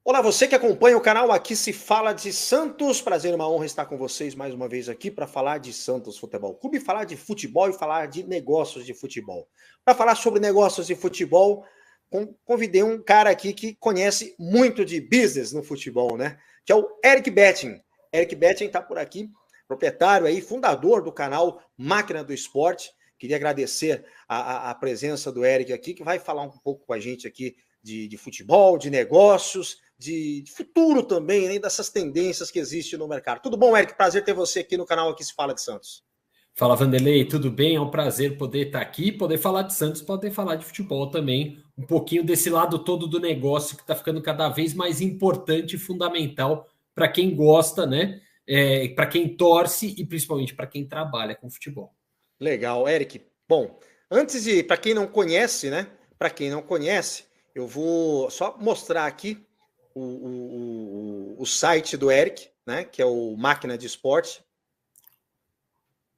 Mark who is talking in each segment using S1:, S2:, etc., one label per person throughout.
S1: Olá, você que acompanha o canal Aqui Se Fala de Santos. Prazer e uma honra estar com vocês mais uma vez aqui para falar de Santos Futebol Clube, falar de futebol e falar de negócios de futebol. Para falar sobre negócios de futebol, convidei um cara aqui que conhece muito de business no futebol, né? Que é o Eric Betting. Eric Betting está por aqui, proprietário aí, fundador do canal Máquina do Esporte. Queria agradecer a presença do Eric aqui, que vai falar um pouco com a gente aqui de futebol, de negócios, de futuro também, né, dessas tendências que existem no mercado. Tudo bom, Eric? Prazer ter você aqui no canal Aqui Se Fala de Santos.
S2: Fala, Vanderlei, tudo bem? É um prazer poder estar aqui, poder falar de Santos, poder falar de futebol também, um pouquinho desse lado todo do negócio que está ficando cada vez mais importante e fundamental para quem gosta, né? Para quem torce e principalmente para quem trabalha com futebol.
S1: Legal, Eric. Bom, antes de, para quem não conhece, né? Para quem não conhece, eu vou só mostrar aqui o site do Eric, né? Que é o Máquina de Esporte.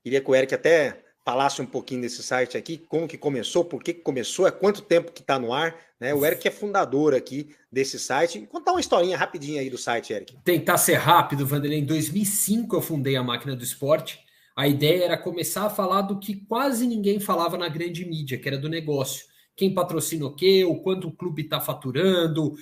S1: Queria que o Eric até falasse um pouquinho desse site aqui, como que começou, por que começou, há quanto tempo que está no ar, né? O Eric é fundador aqui desse site. Contar uma historinha rapidinha aí do site, Eric.
S2: Tentar ser rápido, Vanderlei. Em 2005 eu fundei a Máquina do Esporte. A ideia era começar a falar do que quase ninguém falava na grande mídia, que era do negócio. Quem patrocina o quê, o quanto o clube está faturando,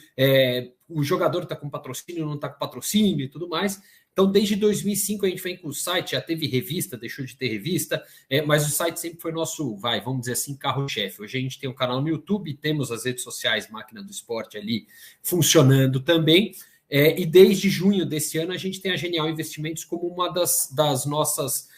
S2: o jogador está com patrocínio, não está com patrocínio e tudo mais. Então, desde 2005 a gente vem com o site, já teve revista, deixou de ter revista, mas o site sempre foi nosso, vamos dizer assim, carro-chefe. Hoje a gente tem um canal no YouTube, temos as redes sociais Máquina do Esporte ali funcionando também. E desde junho desse ano a gente tem a Genial Investimentos como uma das nossas,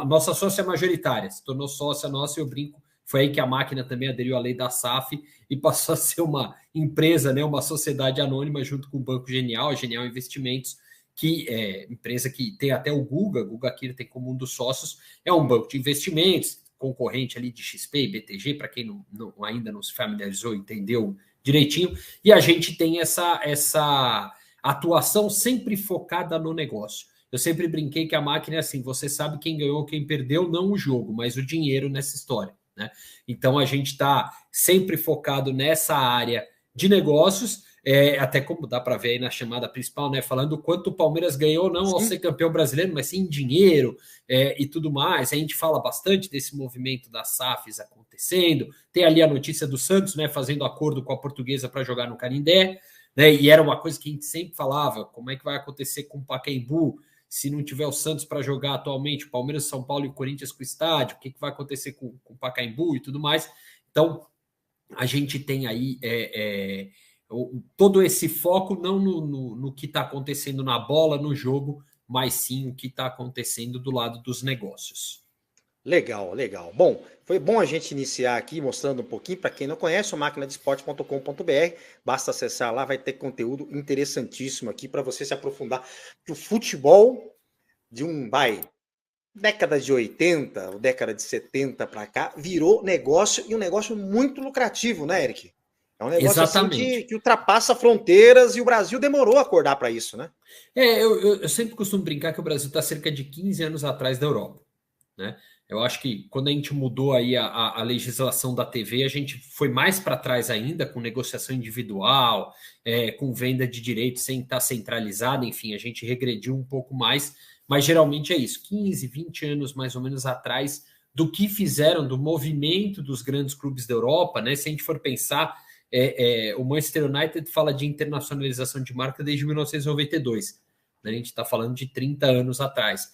S2: nossa sócia majoritária. Se tornou sócia nossa, eu brinco, foi aí que a máquina também aderiu à lei da SAF e passou a ser uma empresa, né, uma sociedade anônima junto com o Banco Genial, a Genial Investimentos, que é empresa que tem até o Guga Kir tem como um dos sócios, é um banco de investimentos, concorrente ali de XP e BTG, para quem ainda não se familiarizou, entendeu direitinho, e a gente tem essa atuação sempre focada no negócio. Eu sempre brinquei que a máquina é assim, você sabe quem ganhou, quem perdeu, não o jogo, mas o dinheiro nessa história, né? Então a gente está sempre focado nessa área de negócios, até como dá para ver aí na chamada principal, né? Falando o quanto o Palmeiras ganhou, não ao ser campeão brasileiro, mas sim em dinheiro e tudo mais. A gente fala bastante desse movimento das SAFs acontecendo. Tem ali a notícia do Santos, né? Fazendo acordo com a Portuguesa para jogar no Canindé, né? E era uma coisa que a gente sempre falava: como é que vai acontecer com o Pacaembu se não tiver o Santos para jogar atualmente? O Palmeiras, São Paulo e o Corinthians com o estádio, o que vai acontecer com o Pacaembu e tudo mais. Então, a gente tem aí todo esse foco não no que está acontecendo na bola, no jogo, mas sim o que está acontecendo do lado dos negócios.
S1: Legal, legal. Bom, foi bom a gente iniciar aqui mostrando um pouquinho, para quem não conhece, o maquinadesporte.com.br, basta acessar lá, vai ter conteúdo interessantíssimo aqui para você se aprofundar. O futebol de década de 80, ou década de 70 para cá, virou negócio e um negócio muito lucrativo, né, Eric? É um negócio assim
S2: Exatamente.
S1: que ultrapassa fronteiras e o Brasil demorou a acordar para isso, né?
S2: Eu sempre costumo brincar que o Brasil está cerca de 15 anos atrás da Europa, né? Eu acho que quando a gente mudou aí a legislação da TV, a gente foi mais para trás ainda, com negociação individual, com venda de direitos sem estar centralizada, enfim, a gente regrediu um pouco mais, mas geralmente é isso, 15, 20 anos mais ou menos atrás do que fizeram, do movimento dos grandes clubes da Europa, né? Se a gente for pensar, o Manchester United fala de internacionalização de marca desde 1992, né? A gente está falando de 30 anos atrás.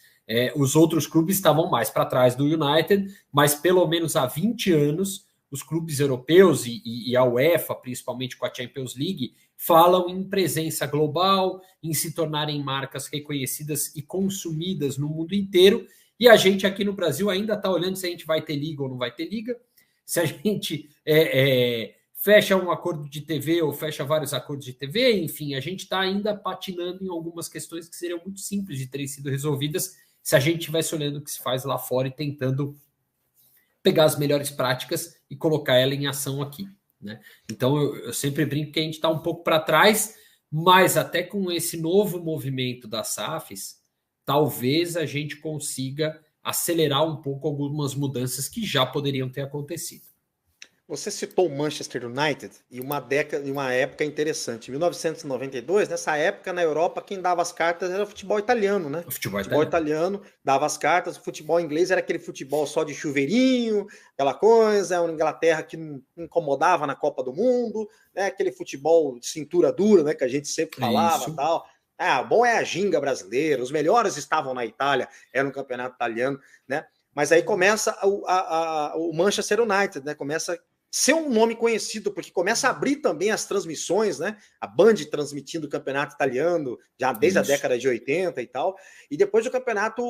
S2: Os outros clubes estavam mais para trás do United, mas pelo menos há 20 anos, os clubes europeus e a UEFA, principalmente com a Champions League, falam em presença global, em se tornarem marcas reconhecidas e consumidas no mundo inteiro. E a gente aqui no Brasil ainda está olhando se a gente vai ter liga ou não vai ter liga, se a gente fecha um acordo de TV ou fecha vários acordos de TV, enfim, a gente está ainda patinando em algumas questões que seriam muito simples de terem sido resolvidas se a gente estivesse olhando o que se faz lá fora e tentando pegar as melhores práticas e colocar ela em ação aqui, né? Então eu sempre brinco que a gente está um pouco para trás, mas até com esse novo movimento das SAFs, talvez a gente consiga acelerar um pouco algumas mudanças que já poderiam ter acontecido.
S1: Você citou o Manchester United e uma época interessante. Em 1992, nessa época na Europa, quem dava as cartas era o futebol italiano, né?
S2: O futebol
S1: italiano dava as cartas, o futebol inglês era aquele futebol só de chuveirinho, aquela coisa, uma Inglaterra que não incomodava na Copa do Mundo, né? Aquele futebol de cintura dura, né? Que a gente sempre falava e tal. Bom é a ginga brasileira, os melhores estavam na Itália, era no campeonato italiano, né? Mas aí começa o Manchester United, né? Começa ser um nome conhecido, porque começa a abrir também as transmissões, né? A Band transmitindo o campeonato italiano já desde a década de 80 e tal. E depois do campeonato,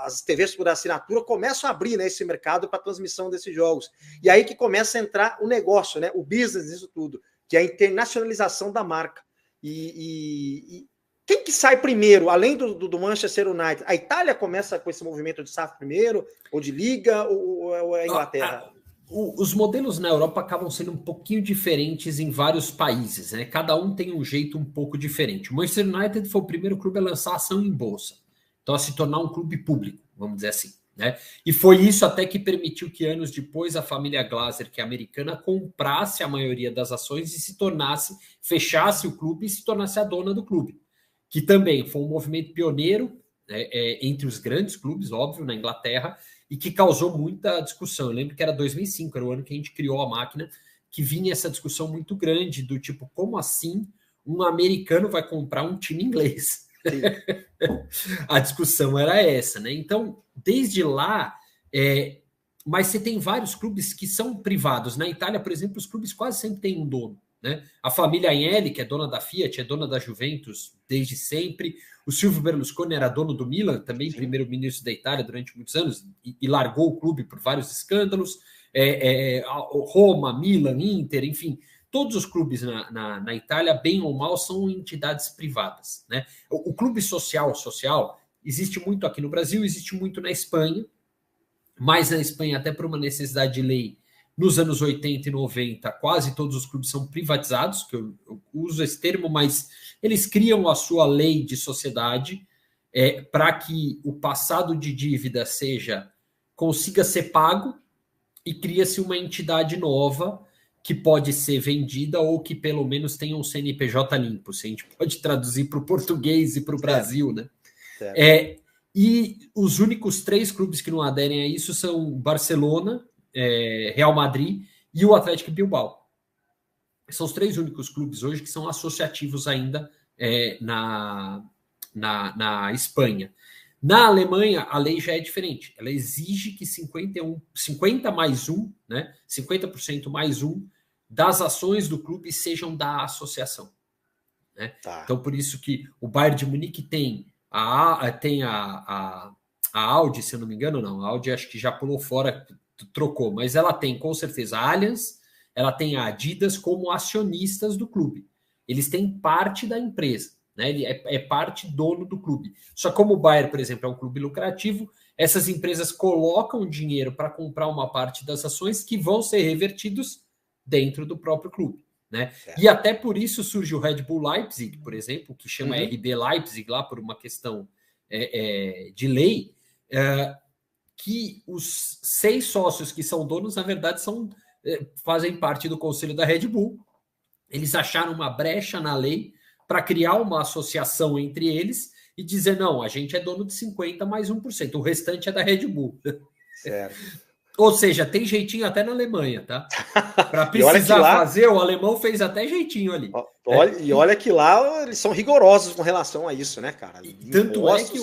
S1: as TVs por assinatura começam a abrir, né, esse mercado para transmissão desses jogos. E aí que começa a entrar o negócio, né? O business disso tudo, que é a internacionalização da marca. E quem que sai primeiro, além do Manchester United? A Itália começa com esse movimento de SAF primeiro, ou de liga, ou a Inglaterra?
S2: Os modelos na Europa acabam sendo um pouquinho diferentes em vários países, né? Cada um tem um jeito um pouco diferente. O Manchester United foi o primeiro clube a lançar ação em bolsa, então a se tornar um clube público, vamos dizer assim, né? E foi isso até que permitiu que anos depois a família Glaser, que é americana, comprasse a maioria das ações e fechasse o clube e se tornasse a dona do clube, que também foi um movimento pioneiro, né, entre os grandes clubes, óbvio, na Inglaterra, e que causou muita discussão. Eu lembro que era 2005, era o ano que a gente criou a máquina, que vinha essa discussão muito grande do tipo, como assim um americano vai comprar um time inglês? A discussão era essa, né? Então, desde lá, mas você tem vários clubes que são privados. Na Itália, por exemplo, os clubes quase sempre têm um dono, né? A família Agnelli, que é dona da Fiat, é dona da Juventus desde sempre. O Silvio Berlusconi era dono do Milan, também primeiro-ministro da Itália durante muitos anos, e largou o clube por vários escândalos. Roma, Milan, Inter, enfim, todos os clubes na Itália, bem ou mal, são entidades privadas, né? O clube social existe muito aqui no Brasil, existe muito na Espanha, mas na Espanha, até por uma necessidade de lei, nos anos 80 e 90, quase todos os clubes são privatizados, que eu uso esse termo, mas eles criam a sua lei de sociedade para que o passado de dívida consiga ser pago e cria-se uma entidade nova que pode ser vendida ou que pelo menos tenha um CNPJ limpo, se a gente pode traduzir para o português e para o Brasil, né? E os únicos 3 clubes que não aderem a isso são Barcelona, Real Madrid e o Atlético Bilbao. São os 3 únicos clubes hoje que são associativos ainda na Espanha. Na Alemanha, a lei já é diferente. Ela exige que 50 mais 1, né, 50% mais 1 das ações do clube sejam da associação, né? Então, por isso que o Bayern de Munique tem a Audi, se eu não me engano, não. A Audi acho que já pulou fora, trocou, mas ela tem com certeza a Allianz, ela tem a Adidas como acionistas do clube. Eles têm parte da empresa, né? Ele é parte dono do clube. Só como o Bayern, por exemplo, é um clube lucrativo, essas empresas colocam dinheiro para comprar uma parte das ações que vão ser revertidos dentro do próprio clube, né? E até por isso surge o Red Bull Leipzig, por exemplo, que chama RB Leipzig lá por uma questão de lei, que os 6 sócios que são donos, na verdade, fazem parte do conselho da Red Bull. Eles acharam uma brecha na lei para criar uma associação entre eles e dizer, não, a gente é dono de 50 mais 1%, o restante é da Red Bull.
S1: Certo.
S2: Ou seja, tem jeitinho até na Alemanha, tá? Para precisar fazer, o alemão fez até jeitinho ali.
S1: Olha que lá eles são rigorosos com relação a isso, né, cara?
S2: Tanto é que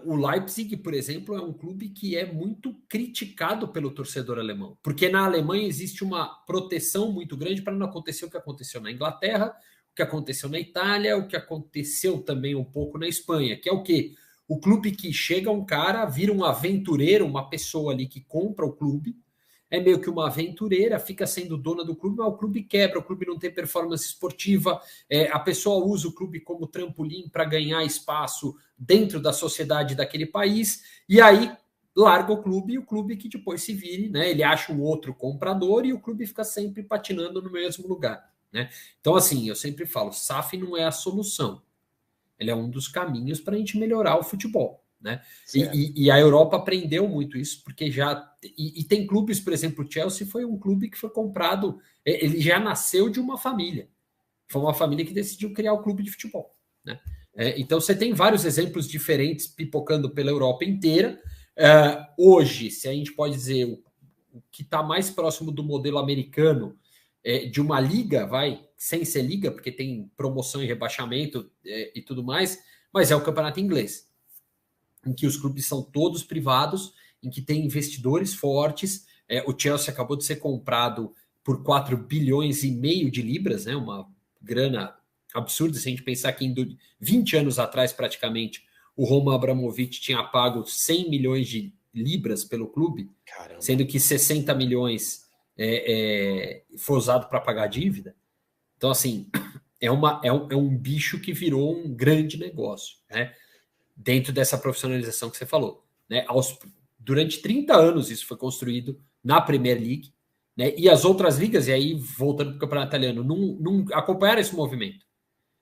S2: o Leipzig, por exemplo, é um clube que é muito criticado pelo torcedor alemão. Porque na Alemanha existe uma proteção muito grande para não acontecer o que aconteceu na Inglaterra, o que aconteceu na Itália, o que aconteceu também um pouco na Espanha, que é o quê? O clube que chega um cara, vira um aventureiro, uma pessoa ali que compra o clube, é meio que uma aventureira, fica sendo dona do clube, mas o clube quebra, o clube não tem performance esportiva, a pessoa usa o clube como trampolim para ganhar espaço dentro da sociedade daquele país, e aí larga o clube, e o clube que depois se vire, né? Ele acha um outro comprador e o clube fica sempre patinando no mesmo lugar, né? Então, assim, eu sempre falo, SAF não é a solução. Ele é um dos caminhos para a gente melhorar o futebol, né? E a Europa aprendeu muito isso, porque já... E tem clubes, por exemplo, o Chelsea foi um clube que foi comprado, ele já nasceu de uma família. Foi uma família que decidiu criar o clube de futebol, né? Então você tem vários exemplos diferentes pipocando pela Europa inteira. Hoje, se a gente pode dizer o que está mais próximo do modelo americano, de uma liga, sem ser liga, porque tem promoção e rebaixamento e tudo mais, mas é o campeonato inglês, em que os clubes são todos privados, em que tem investidores fortes. O Chelsea acabou de ser comprado por 4 bilhões e meio de libras, né? Uma grana absurda, se a gente pensar que 20 anos atrás, praticamente, o Roman Abramovich tinha pago 100 milhões de libras pelo clube. Caramba. Sendo que 60 milhões foi usado para pagar a dívida. Então, assim, é um bicho que virou um grande negócio, né? Dentro dessa profissionalização que você falou, né? Durante 30 anos isso foi construído na Premier League, né? E as outras ligas, e aí voltando para o campeonato italiano, não acompanharam esse movimento.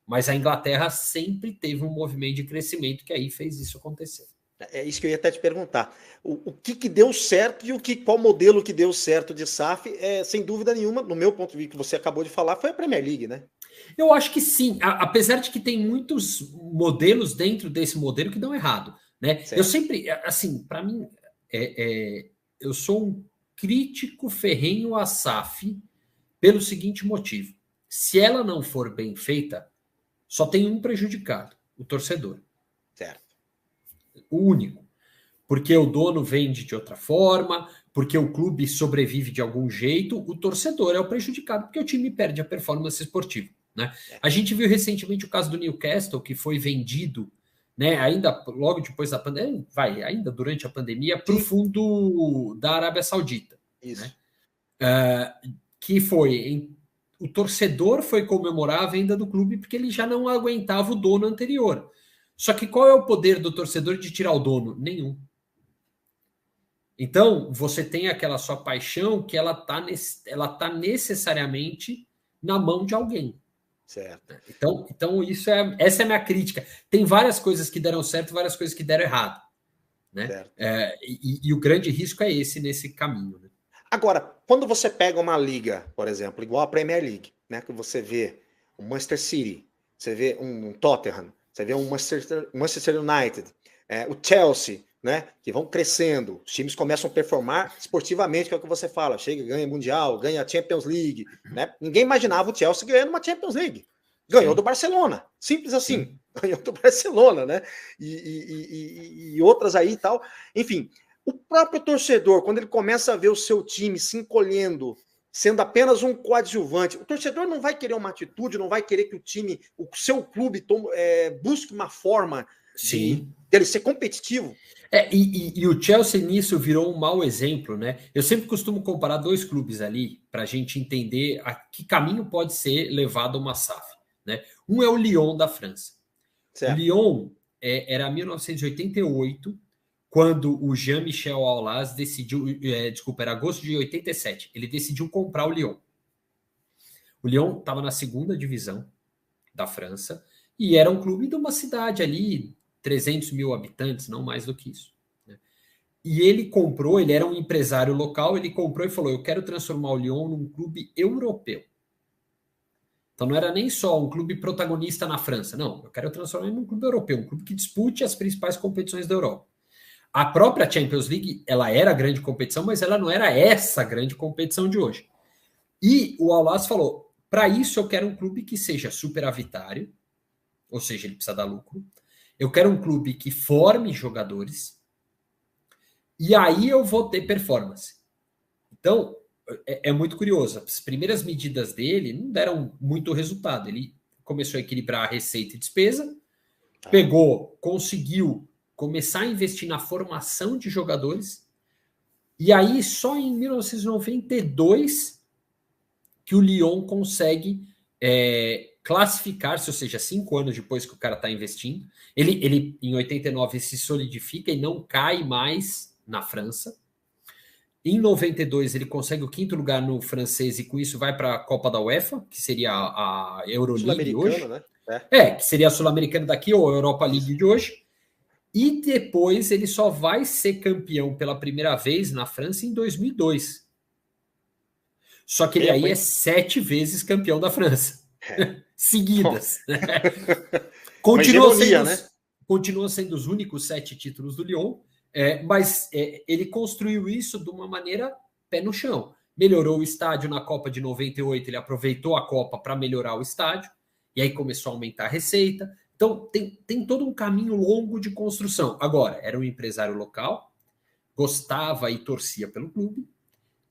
S2: Mas a Inglaterra sempre teve um movimento de crescimento que aí fez isso acontecer.
S1: É isso que eu ia até te perguntar. O que deu certo e qual modelo que deu certo de SAF, sem dúvida nenhuma, no meu ponto de vista, que você acabou de falar, foi a Premier League, né?
S2: Eu acho que sim, apesar de que tem muitos modelos dentro desse modelo que dão errado, né? Certo. Eu sempre, assim, para mim, eu sou um crítico ferrenho à SAF pelo seguinte motivo: se ela não for bem feita, só tem um prejudicado, o torcedor.
S1: Certo.
S2: O único. Porque o dono vende de outra forma, porque o clube sobrevive de algum jeito, o torcedor é o prejudicado, porque o time perde a performance esportiva, né? A gente viu recentemente o caso do Newcastle, que foi vendido, né, ainda logo depois da pandemia, ainda durante a pandemia, para o fundo da Arábia Saudita.
S1: Isso.
S2: Né? Que o torcedor foi comemorar a venda do clube porque ele já não aguentava o dono anterior. Só que qual é o poder do torcedor de tirar o dono? Nenhum. Então, você tem aquela sua paixão que ela tá necessariamente na mão de alguém.
S1: Certo.
S2: Então essa é a minha crítica. Tem várias coisas que deram certo, várias coisas que deram errado. Né? Certo. E o grande risco é esse nesse caminho. Né?
S1: Agora, quando você pega uma liga, por exemplo, igual a Premier League, né, que você vê o Manchester City, você vê um Tottenham, você vê um Manchester United, o Chelsea, né, que vão crescendo, os times começam a performar esportivamente, que é o que você fala, chega, ganha Mundial, ganha Champions League, né? Ninguém imaginava o Chelsea ganhando uma Champions League. Ganhou do Barcelona, simples assim. Sim. Ganhou do Barcelona, né? E outras aí e tal. Enfim, o próprio torcedor, quando ele começa a ver o seu time se encolhendo, sendo apenas um coadjuvante, o torcedor não vai querer uma atitude, não vai querer que o seu clube busque uma forma dele ser competitivo.
S2: E o Chelsea nisso virou um mau exemplo, né? Eu sempre costumo comparar 2 clubes ali para a gente entender a que caminho pode ser levado uma SAF. Né? Um é o Lyon da França. Certo. O Lyon era 1988, quando o Jean-Michel Aulas decidiu, era agosto de 87, ele decidiu comprar o Lyon. O Lyon estava na 2ª divisão da França e era um clube de uma cidade ali, 300 mil habitantes, não mais do que isso. Né? E ele comprou, ele era um empresário local, ele comprou e falou, eu quero transformar o Lyon num clube europeu. Então não era nem só um clube protagonista na França, não, eu quero transformar ele num clube europeu, um clube que dispute as principais competições da Europa. A própria Champions League, ela era grande competição, mas ela não era essa grande competição de hoje. E o Aulas falou, para isso eu quero um clube que seja superavitário, ou seja, ele precisa dar lucro. Eu quero um clube que forme jogadores e aí eu vou ter performance. Então, é muito curioso. As primeiras medidas dele não deram muito resultado. Ele começou a equilibrar a receita e despesa, conseguiu começar a investir na formação de jogadores e aí só em 1992 que o Lyon consegue classificar-se, ou seja, 5 anos depois que o cara está investindo. Ele, em 89, se solidifica e não cai mais na França. Em 92, ele consegue o 5º lugar no francês e com isso vai para a Copa da UEFA, que seria a Euroleague hoje. Né? Que seria a Sul-Americana daqui ou a Europa League de hoje. E depois ele só vai ser campeão pela primeira vez na França em 2002. Só que ele aí é 7 vezes campeão da França. Seguidas.
S1: Uma hegemonia, né?
S2: Continua sendo os únicos 7 títulos do Lyon, mas ele construiu isso de uma maneira pé no chão. Melhorou o estádio na Copa de 98, ele aproveitou a Copa para melhorar o estádio, e aí começou a aumentar a receita. Então, tem todo um caminho longo de construção. Agora, era um empresário local, gostava e torcia pelo clube,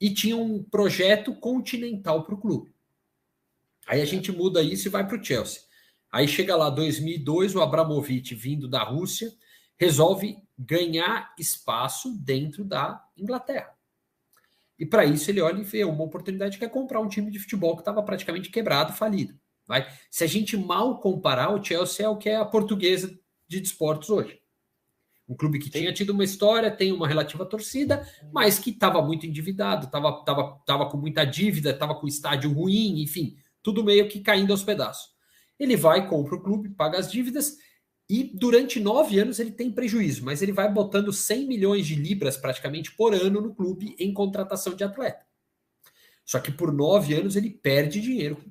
S2: e tinha um projeto continental para o clube. Aí a gente muda isso e vai para o Chelsea. Aí chega lá 2002, o Abramovich, vindo da Rússia, resolve ganhar espaço dentro da Inglaterra. E para isso ele olha e vê uma oportunidade que é comprar um time de futebol que estava praticamente quebrado, falido. Vai? Se a gente mal comparar, o Chelsea é o que é a Portuguesa de desportos hoje. Um clube que tinha tido uma história, tem uma relativa torcida, mas que estava muito endividado, estava com muita dívida, estava com estádio ruim, enfim, tudo meio que caindo aos pedaços. Ele vai, compra o clube, paga as dívidas e durante 9 anos ele tem prejuízo, mas ele vai botando 100 milhões de libras praticamente por ano no clube em contratação de atleta. Só que por 9 anos ele perde dinheiro com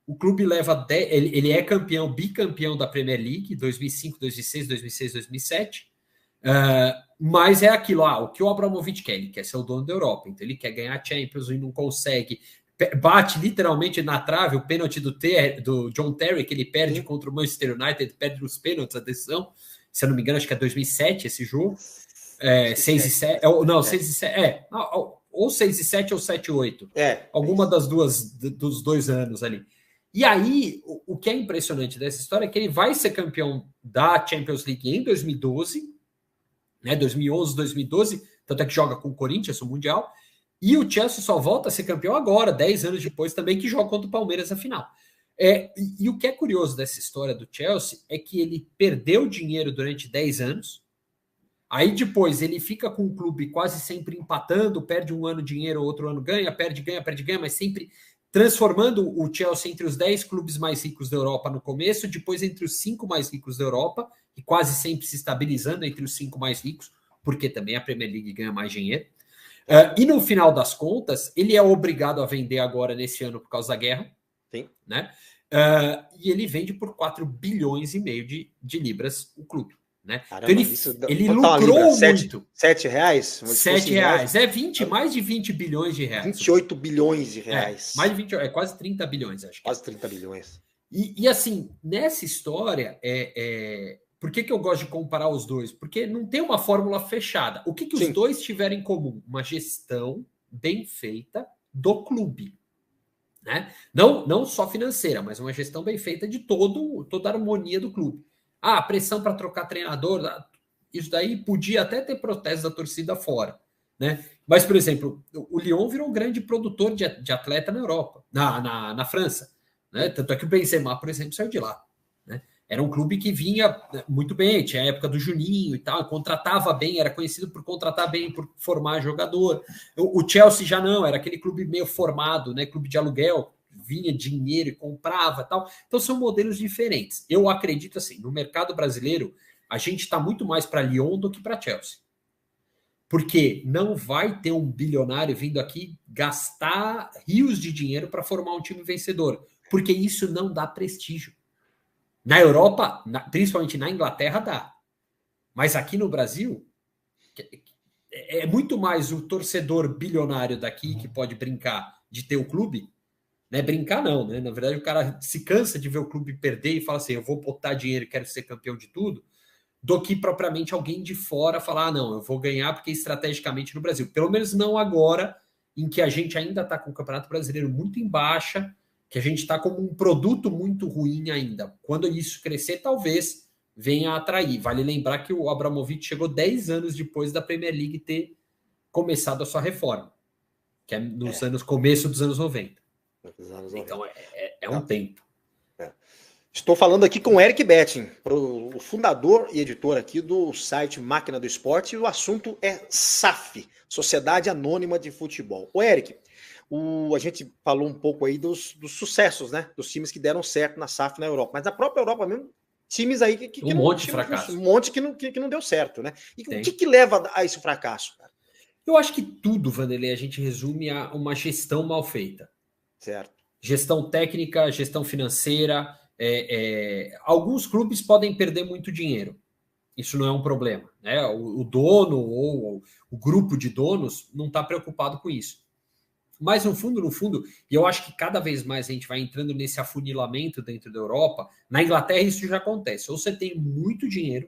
S2: o clube leva 10, ele é campeão, bicampeão da Premier League, 2005, 2006, 2006, 2007, mas é aquilo, o que o Abramovich quer, ele quer ser o dono da Europa, então ele quer ganhar a Champions e não consegue, bate literalmente na trave o pênalti do John Terry, que ele perde contra o Manchester United, perde os pênaltis, a decisão, se eu não me engano, acho que é 2007 esse jogo, 6 e 7, não, 6 e 7, ou 6 e 7 ou 7 e 8, alguma dos 2 anos ali. E aí, o que é impressionante dessa história é que ele vai ser campeão da Champions League em 2012, né, 2011, 2012, tanto é que joga com o Corinthians, o Mundial, e o Chelsea só volta a ser campeão agora, 10 anos depois também, que joga contra o Palmeiras na final. E o que é curioso dessa história do Chelsea é que ele perdeu dinheiro durante 10 anos, aí depois ele fica com o clube quase sempre empatando, perde um ano dinheiro, outro ano ganha, perde, ganha, mas sempre transformando o Chelsea entre os 10 clubes mais ricos da Europa no começo, depois entre os 5 mais ricos da Europa, e quase sempre se estabilizando entre os 5 mais ricos, porque também a Premier League ganha mais dinheiro. E no final das contas, ele é obrigado a vender agora nesse ano por causa da guerra.
S1: Sim.
S2: Né? E ele vende por 4 bilhões e meio de libras o clube. Né?
S1: Caramba,
S2: então ele lucrou muito.
S1: R$7?
S2: R$7. Mais de 20 bilhões de reais.
S1: 28 bilhões de reais.
S2: Mais de 20, quase 30 bilhões, acho.
S1: Quase 30 bilhões.
S2: E assim, nessa história, por que eu gosto de comparar os dois? Porque não tem uma fórmula fechada. O que os dois tiveram em comum? Uma gestão bem feita do clube. Né? Não só financeira, mas uma gestão bem feita de toda a harmonia do clube. Pressão para trocar treinador, isso daí podia até ter protesto da torcida fora. Né? Mas, por exemplo, o Lyon virou um grande produtor de atleta na Europa, na França. Né? Tanto é que o Benzema, por exemplo, saiu de lá. Né? Era um clube que vinha muito bem, tinha a época do Juninho e tal, contratava bem, era conhecido por contratar bem, por formar jogador. O Chelsea já não, era aquele clube meio formado, né? Clube de aluguel, vinha dinheiro e comprava e tal. Então são modelos diferentes. Eu acredito assim, no mercado brasileiro, a gente está muito mais para Lyon do que para Chelsea. Porque não vai ter um bilionário vindo aqui gastar rios de dinheiro para formar um time vencedor. Porque isso não dá prestígio. Na Europa, principalmente na Inglaterra, dá. Mas aqui no Brasil, é muito mais o torcedor bilionário daqui que pode brincar de ter o clube. Né? Brincar não, né? Na verdade, o cara se cansa de ver o clube perder e fala assim, eu vou botar dinheiro e quero ser campeão de tudo, do que propriamente alguém de fora falar, não, eu vou ganhar porque estrategicamente no Brasil. Pelo menos não agora, em que a gente ainda está com o Campeonato Brasileiro muito em baixa, que a gente está como um produto muito ruim ainda. Quando isso crescer, talvez venha a atrair. Vale lembrar que o Abramovich chegou 10 anos depois da Premier League ter começado a sua reforma, que é nos começo dos anos 90. Então, é um tempo.
S1: Estou falando aqui com o Eric Betting, o fundador e editor aqui do site Máquina do Esporte, e o assunto é SAF, Sociedade Anônima de Futebol. O Eric, a gente falou um pouco aí dos sucessos, né? Dos times que deram certo na SAF na Europa, mas na própria Europa mesmo Times aí que
S2: um monte de fracasso.
S1: Um monte que não deu certo, né? E
S2: Tem.
S1: o que leva a esse fracasso, cara?
S2: Eu acho que tudo, Vanderlei, a gente resume a uma gestão mal feita.
S1: Certo.
S2: Gestão técnica, gestão financeira. Alguns clubes podem perder muito dinheiro. Isso não é um problema, né? O dono ou o grupo de donos não está preocupado com isso. Mas no fundo, e eu acho que cada vez mais a gente vai entrando nesse afunilamento dentro da Europa. Na Inglaterra isso já acontece. Ou você tem muito dinheiro,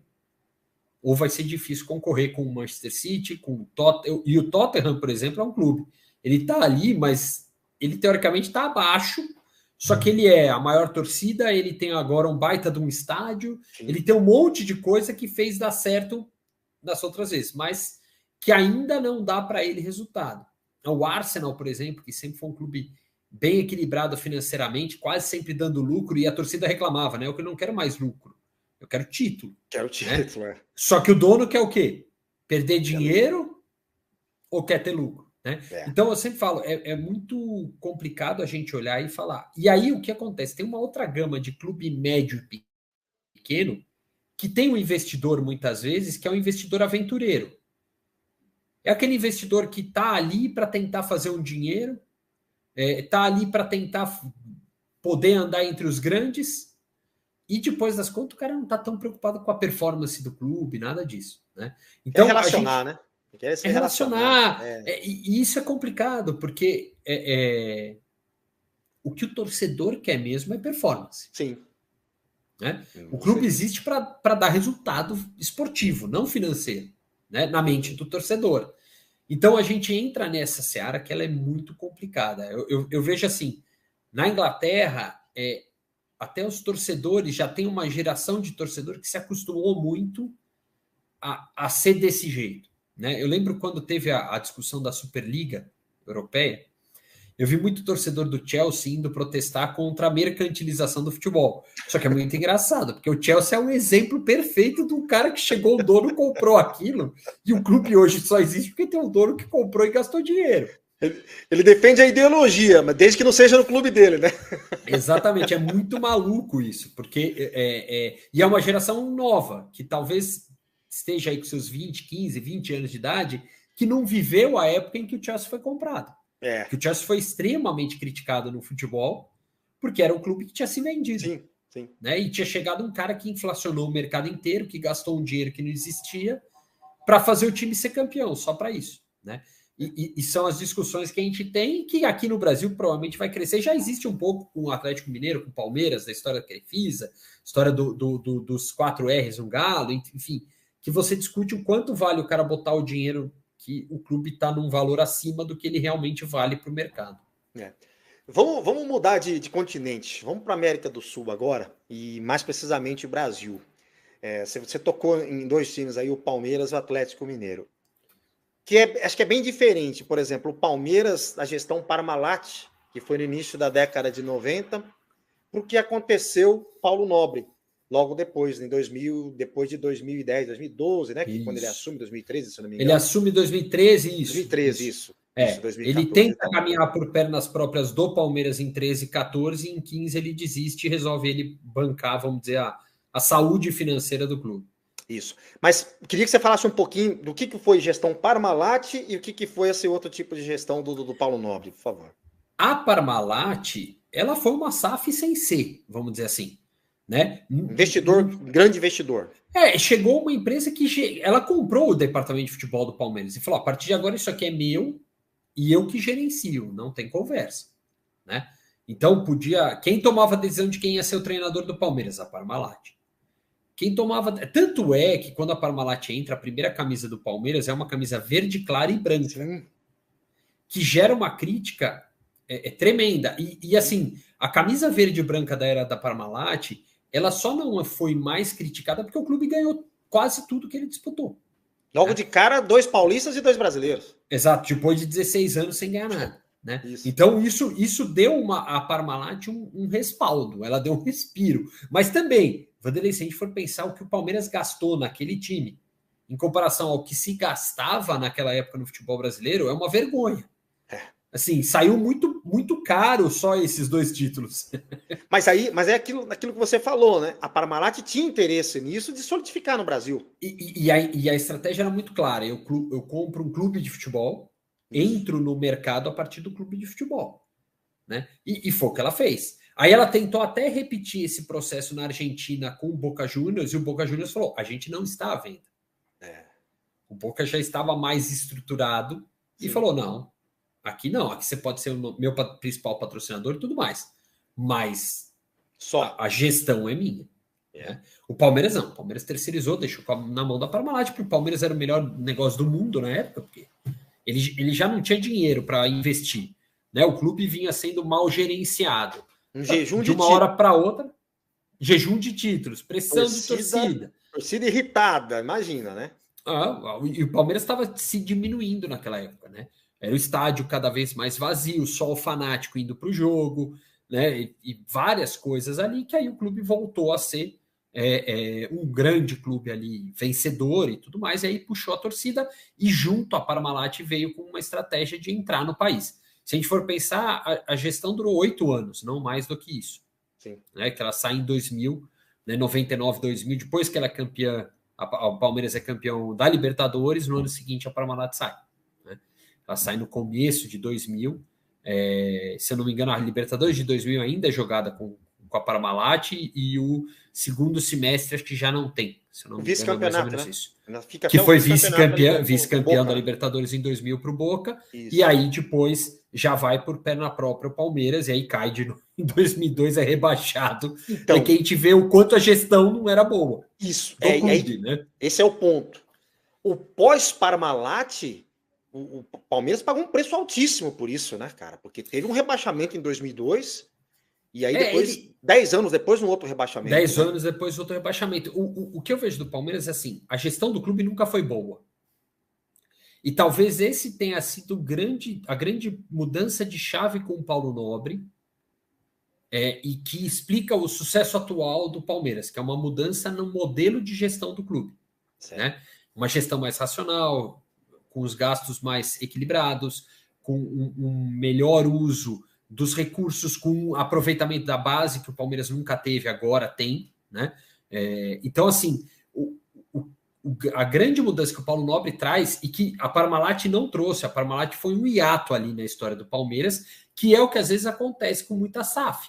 S2: ou vai ser difícil concorrer com o Manchester City, com o Tottenham. E o Tottenham, por exemplo, é um clube. Ele está ali, mas ele teoricamente está abaixo, só que ele é a maior torcida, ele tem agora um baita de um estádio, Sim. Ele tem um monte de coisa que fez dar certo das outras vezes, mas que ainda não dá para ele resultado. O Arsenal, por exemplo, que sempre foi um clube bem equilibrado financeiramente, quase sempre dando lucro, e a torcida reclamava, né? Eu não quero mais lucro, eu quero título.
S1: Quero título,
S2: né? Só que o dono quer o quê? Perder dinheiro ou quer ter lucro? Né? Então eu sempre falo, é muito complicado a gente olhar e falar. E aí o que acontece? Tem uma outra gama de clube médio e pequeno que tem um investidor muitas vezes que é um investidor aventureiro. É aquele investidor que está ali para tentar fazer um dinheiro, está ali para tentar poder andar entre os grandes, e depois das contas o cara não está tão preocupado com a performance do clube, nada disso. Né?
S1: Então, relacionar, né?
S2: Quer se relacionar. E isso é complicado, porque o que o torcedor quer mesmo é performance.
S1: Sim.
S2: Né? O clube existe para dar resultado esportivo, não financeiro, né? Na mente do torcedor. Então a gente entra nessa seara que ela é muito complicada. Eu vejo assim, na Inglaterra, até os torcedores já tem uma geração de torcedor que se acostumou muito a ser desse jeito. Né? Eu lembro quando teve a discussão da Superliga Europeia, eu vi muito torcedor do Chelsea indo protestar contra a mercantilização do futebol. Só que é muito engraçado, porque o Chelsea é um exemplo perfeito do cara que chegou, o dono comprou aquilo, e o clube hoje só existe porque tem um dono que comprou e gastou dinheiro.
S1: Ele defende a ideologia, mas desde que não seja no clube dele, né?
S2: Exatamente, é muito maluco isso, porque e é uma geração nova, que talvez esteja aí com seus 20, 15, 20 anos de idade, que não viveu a época em que o Chelsea foi comprado. Que o Chelsea foi extremamente criticado no futebol, porque era um clube que tinha se vendido.
S1: Sim, sim.
S2: Né? E tinha chegado um cara que inflacionou o mercado inteiro, que gastou um dinheiro que não existia, para fazer o time ser campeão, só para isso. Né? E são as discussões que a gente tem, que aqui no Brasil provavelmente vai crescer. Já existe um pouco com o Atlético Mineiro, com o Palmeiras, da história da Crefisa, história dos 4 R's, um Galo, enfim, que você discute o quanto vale o cara botar o dinheiro que o clube está num valor acima do que ele realmente vale para o mercado.
S1: Vamos mudar de continente. Vamos para a América do Sul agora, e mais precisamente o Brasil. Você tocou em 2 times aí, o Palmeiras e o Atlético Mineiro. Acho que é bem diferente. Por exemplo, o Palmeiras, a gestão Parmalat, que foi no início da década de 90, porque aconteceu Paulo Nobre. Logo depois, depois de 2010, 2012, né? Que quando ele assume, 2013, se não me engano.
S2: Ele assume 2013, isso.
S1: 2013, isso.
S2: 2014, ele tenta caminhar por pernas próprias do Palmeiras em 13 e 14, e em 15 ele desiste e resolve ele bancar, vamos dizer, a saúde financeira do clube.
S1: Isso. Mas queria que você falasse um pouquinho do que foi gestão Parmalat e o que foi esse outro tipo de gestão do Paulo Nobre, por favor.
S2: A Parmalat, ela foi uma SAF sem ser, vamos dizer assim. Né?
S1: Grande investidor.
S2: Chegou uma empresa que ela comprou o departamento de futebol do Palmeiras e falou: a partir de agora isso aqui é meu e eu que gerencio, não tem conversa. Né? Então quem tomava a decisão de quem ia ser o treinador do Palmeiras? A Parmalat. Quem tomava. Tanto é que quando a Parmalat entra, a primeira camisa do Palmeiras é uma camisa verde clara e branca. Sim. Que gera uma crítica tremenda. E assim, a camisa verde e branca da era da Parmalat, ela só não foi mais criticada porque o clube ganhou quase tudo que ele disputou.
S1: Logo de cara, 2 paulistas e 2 brasileiros.
S2: Exato, depois de 16 anos sem ganhar nada. Né? Então isso deu a Parmalat um respaldo, ela deu um respiro. Mas também, Vanderlei, se a gente for pensar o que o Palmeiras gastou naquele time, em comparação ao que se gastava naquela época no futebol brasileiro, é uma vergonha. Assim, saiu muito, muito caro só esses 2 títulos.
S1: Mas é aquilo que você falou, né? A Parmalat tinha interesse nisso de solidificar no Brasil.
S2: E a estratégia era muito clara. Eu compro um clube de futebol,
S1: Isso.
S2: entro no mercado a partir do clube de futebol. Né? E foi o que ela fez. Aí ela tentou até repetir esse processo na Argentina com o Boca Juniors, e o Boca Juniors falou: a gente não está à venda. O Boca já estava mais estruturado e
S1: Sim.
S2: falou: não, aqui você pode ser o meu principal patrocinador e tudo mais, mas
S1: Só.
S2: a gestão é minha. Né? O Palmeiras não, o Palmeiras terceirizou, deixou na mão da Parmalat, porque o Palmeiras era o melhor negócio do mundo na época, porque ele já não tinha dinheiro para investir. Né? O clube vinha sendo mal gerenciado.
S1: Um jejum
S2: de uma hora para outra, jejum de títulos, pressão de torcida.
S1: Torcida irritada, imagina, né?
S2: E o Palmeiras estava se diminuindo naquela época, né? Era o estádio cada vez mais vazio, só o fanático indo para o jogo, né? E várias coisas ali, que aí o clube voltou a ser um grande clube ali, vencedor e tudo mais, e aí puxou a torcida e junto a Parmalat veio com uma estratégia de entrar no país. Se a gente for pensar, a gestão durou 8 anos, não mais do que isso.
S1: Sim.
S2: Né? Que ela sai em 2000, né? 99, 2000, depois que ela é campeã, o Palmeiras é campeão da Libertadores, no ano seguinte a Parmalat sai. Né? Ela sai no começo de 2000, se eu não me engano, a Libertadores de 2000 ainda é jogada com a Parmalat, e o segundo semestre acho que já não tem, se eu não me engano, é mais ou menos
S1: né?
S2: isso.
S1: Fica
S2: que foi
S1: vice-campeão
S2: da Libertadores em 2000 para o Boca,
S1: isso.
S2: E aí depois já vai por perna própria o Palmeiras, e aí cai em 2002, é rebaixado. Então, que a gente vê o quanto a gestão não era boa.
S1: Isso,
S2: clube, né?
S1: Esse é o ponto. O pós-Parmalat, o Palmeiras pagou um preço altíssimo por isso, né, cara? Porque teve um rebaixamento em 2002, e aí depois, 10 anos depois, um outro rebaixamento.
S2: 10 anos depois, outro rebaixamento. O que eu vejo do Palmeiras é assim, a gestão do clube nunca foi boa. E talvez esse tenha sido a grande mudança de chave com o Paulo Nobre, e que explica o sucesso atual do Palmeiras, que é uma mudança no modelo de gestão do clube. Né? Uma gestão mais racional, com os gastos mais equilibrados, com um melhor uso dos recursos, com aproveitamento da base, que o Palmeiras nunca teve, agora tem. Né? Então, assim, a grande mudança que o Paulo Nobre traz, e que a Parmalat não trouxe, a Parmalat foi um hiato ali na história do Palmeiras, que é o que às vezes acontece com muita SAF.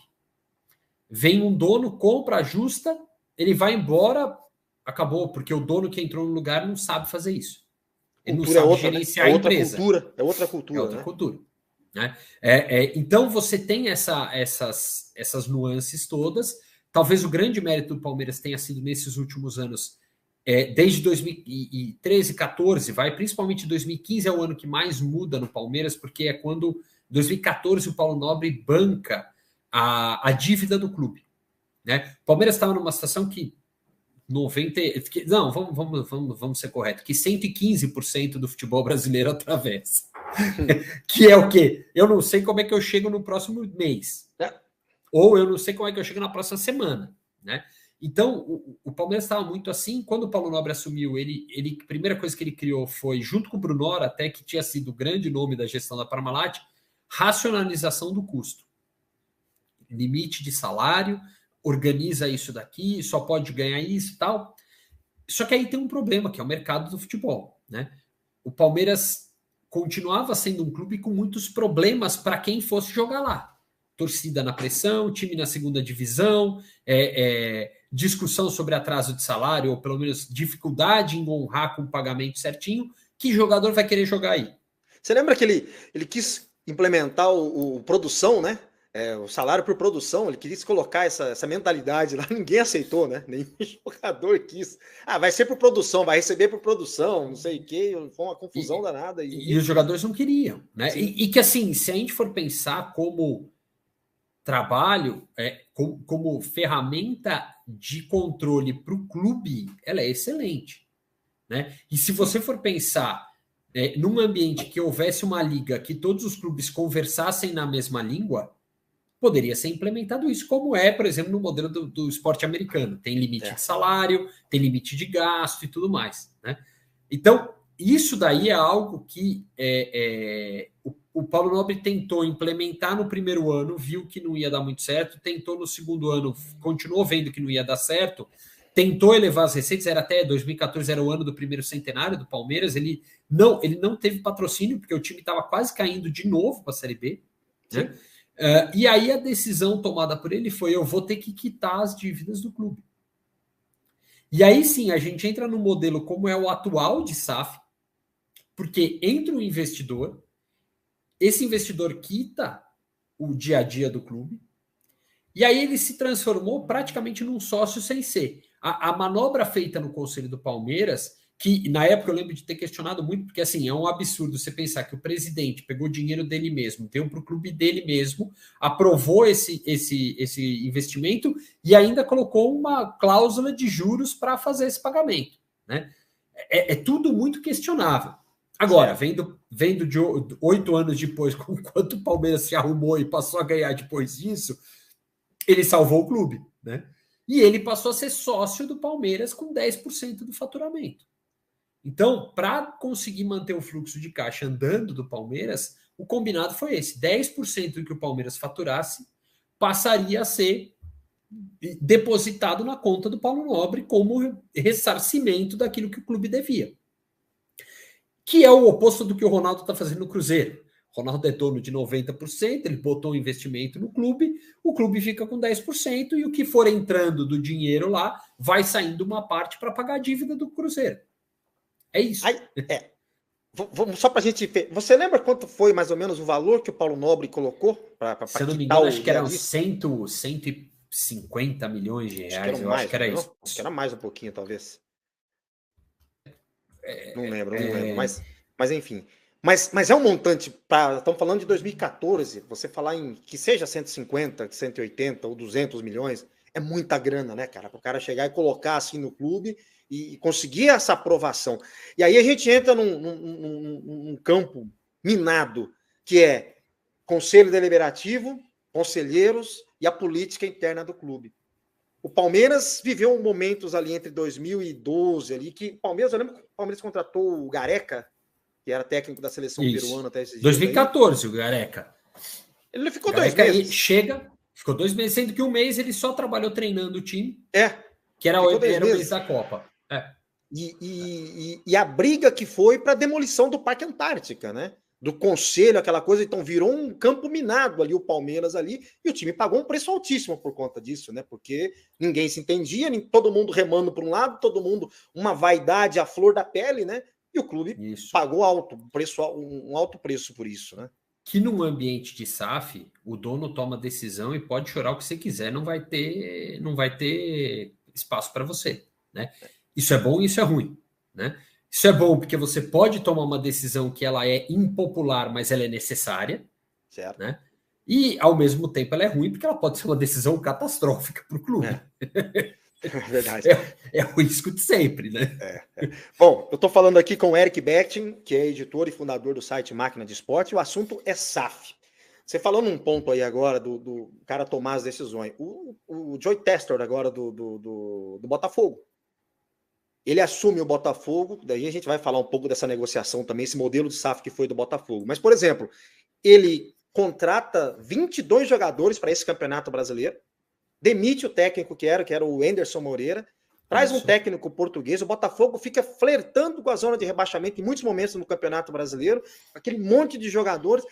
S2: Vem um dono, compra, ajusta, ele vai embora, acabou, porque o dono que entrou no lugar não sabe fazer isso. Ele não sabe gerenciar a empresa.
S1: É outra cultura.
S2: É outra cultura. Né? Então você tem essas nuances todas. Talvez o grande mérito do Palmeiras tenha sido nesses últimos anos, desde 2013, 14, principalmente 2015 é o ano que mais muda no Palmeiras, porque é quando, em 2014, o Paulo Nobre banca a dívida do clube. Né? O Palmeiras estava numa situação que vamos ser corretos, que 115% do futebol brasileiro atravessa. Que é o quê? Eu não sei como é que eu chego no próximo mês. Ou eu não sei como é que eu chego na próxima semana. Né? Então, o Palmeiras estava muito assim. Quando o Paulo Nobre assumiu, a primeira coisa que ele criou foi, junto com o Brunora, até que tinha sido o grande nome da gestão da Parmalat, racionalização do custo. Limite de salário, organiza isso daqui, só pode ganhar isso e tal. Só que aí tem um problema, que é o mercado do futebol. Né? O Palmeiras continuava sendo um clube com muitos problemas para quem fosse jogar lá. Torcida na pressão, time na segunda divisão, discussão sobre atraso de salário, ou pelo menos dificuldade em honrar com o pagamento certinho. Que jogador vai querer jogar aí?
S1: Você lembra que ele quis implementar o produção, né? O salário por produção, ele queria colocar essa mentalidade lá, ninguém aceitou, né? Nenhum jogador quis. Vai ser por produção, vai receber por produção, não sei o quê, foi uma confusão danada.
S2: E os jogadores não queriam, né? E que assim, se a gente for pensar como trabalho, como ferramenta de controle para o clube, ela é excelente. Né? E se você for pensar num ambiente que houvesse uma liga que todos os clubes conversassem na mesma língua, poderia ser implementado isso, como por exemplo, no modelo do esporte americano. Tem limite de salário, tem limite de gasto e tudo mais. Né? Então, isso daí é algo que o Paulo Nobre tentou implementar no primeiro ano, viu que não ia dar muito certo, tentou no segundo ano, continuou vendo que não ia dar certo, tentou elevar as receitas, era até 2014, era o ano do primeiro centenário do Palmeiras, ele não teve patrocínio, porque o time estava quase caindo de novo para a Série B, né? E aí a decisão tomada por ele foi: eu vou ter que quitar as dívidas do clube. E aí sim, a gente entra no modelo como é o atual de SAF, porque entra um investidor, esse investidor quita o dia a dia do clube, e aí ele se transformou praticamente num sócio sem ser. A manobra feita no Conselho do Palmeiras, que na época eu lembro de ter questionado muito, porque assim, é um absurdo você pensar que o presidente pegou o dinheiro dele mesmo, deu para o clube dele mesmo, aprovou esse investimento e ainda colocou uma cláusula de juros para fazer esse pagamento, né? É tudo muito questionável. Agora, vendo de 8 anos depois, com quanto o Palmeiras se arrumou e passou a ganhar depois disso, ele salvou o clube, né? E ele passou a ser sócio do Palmeiras com 10% do faturamento. Então, para conseguir manter o fluxo de caixa andando do Palmeiras, o combinado foi esse: 10% do que o Palmeiras faturasse passaria a ser depositado na conta do Paulo Nobre como ressarcimento daquilo que o clube devia. Que é o oposto do que o Ronaldo está fazendo no Cruzeiro. O Ronaldo é dono de 90%, ele botou um investimento no clube, o clube fica com 10%, e o que for entrando do dinheiro lá vai saindo uma parte para pagar a dívida do Cruzeiro. É isso.
S1: Vamos só para a gente ver. Você lembra quanto foi mais ou menos o valor que o Paulo Nobre colocou para
S2: se eu não me engano, acho que eram 150 milhões de reais.
S1: Eu acho que era isso. Acho que era mais um pouquinho, talvez. Não lembro. Mas enfim. Mas é um montante, estamos falando de 2014, você falar em que seja 150, 180 ou 200 milhões, é muita grana, né, cara? Para o cara chegar e colocar assim no clube e conseguir essa aprovação. E aí a gente entra num campo minado, que é conselho deliberativo, conselheiros e a política interna do clube. O Palmeiras viveu momentos ali entre 2012, ali, que eu lembro que o Palmeiras contratou o Gareca, que era técnico da seleção peruana até esses
S2: 2014, o Gareca.
S1: Ele ficou 2 meses.
S2: Ficou 2 meses, sendo que um mês ele só trabalhou treinando o time.
S1: Que
S2: era o mês da Copa.
S1: E a briga que foi para a demolição do Parque Antártica, né? Do conselho, aquela coisa, então virou um campo minado ali, o Palmeiras ali, e o time pagou um preço altíssimo por conta disso, né? Porque ninguém se entendia, todo mundo remando para um lado, todo mundo, uma vaidade à flor da pele, né? E o clube pagou um alto preço por isso, né?
S2: Que num ambiente de SAF, o dono toma decisão e pode chorar o que você quiser, não vai ter espaço para você, né? Isso é bom e isso é ruim, né? Isso é bom porque você pode tomar uma decisão que ela é impopular, mas ela é necessária,
S1: certo,
S2: né? E ao mesmo tempo ela é ruim porque ela pode ser uma decisão catastrófica para o clube.
S1: Verdade.
S2: É o risco de sempre, né?
S1: Bom, eu estou falando aqui com o Eric Bectin, que é editor e fundador do site Máquina de Esporte, e o assunto é SAF. Você falou num ponto aí agora do cara tomar as decisões. O Joey Testor agora do Botafogo. Ele assume o Botafogo, daí a gente vai falar um pouco dessa negociação também, esse modelo de SAF que foi do Botafogo. Mas, por exemplo, ele contrata 22 jogadores para esse Campeonato Brasileiro, demite o técnico que era o Anderson Moreira, traz um técnico português, o Botafogo fica flertando com a zona de rebaixamento em muitos momentos no Campeonato Brasileiro, aquele monte de jogadores,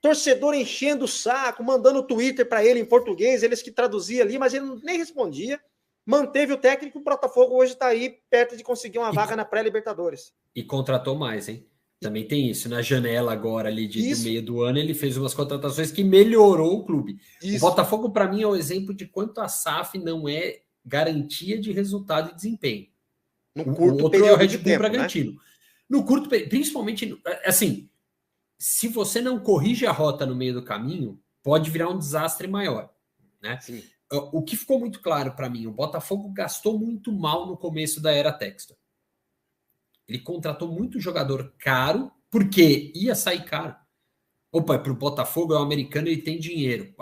S1: torcedor enchendo o saco, mandando Twitter para ele em português, eles que traduzia ali, mas ele nem respondia, manteve o técnico, o Botafogo hoje está aí perto de conseguir uma vaga na pré-Libertadores.
S2: E contratou mais, hein? Também tem isso, na janela agora ali do meio do ano, ele fez umas contratações que melhorou o clube. O Botafogo, para mim, é o exemplo de quanto a SAF não é garantia de resultado e desempenho.
S1: No curto período é o Red Bull Bragantino.
S2: Né? No curto período, principalmente, assim, se você não corrige a rota no meio do caminho, pode virar um desastre maior, né?
S1: Sim.
S2: O que ficou muito claro para mim, o Botafogo gastou muito mal no começo da era Textor. Ele contratou muito jogador caro, porque ia sair caro. Opa, para o Botafogo é um americano, ele tem dinheiro.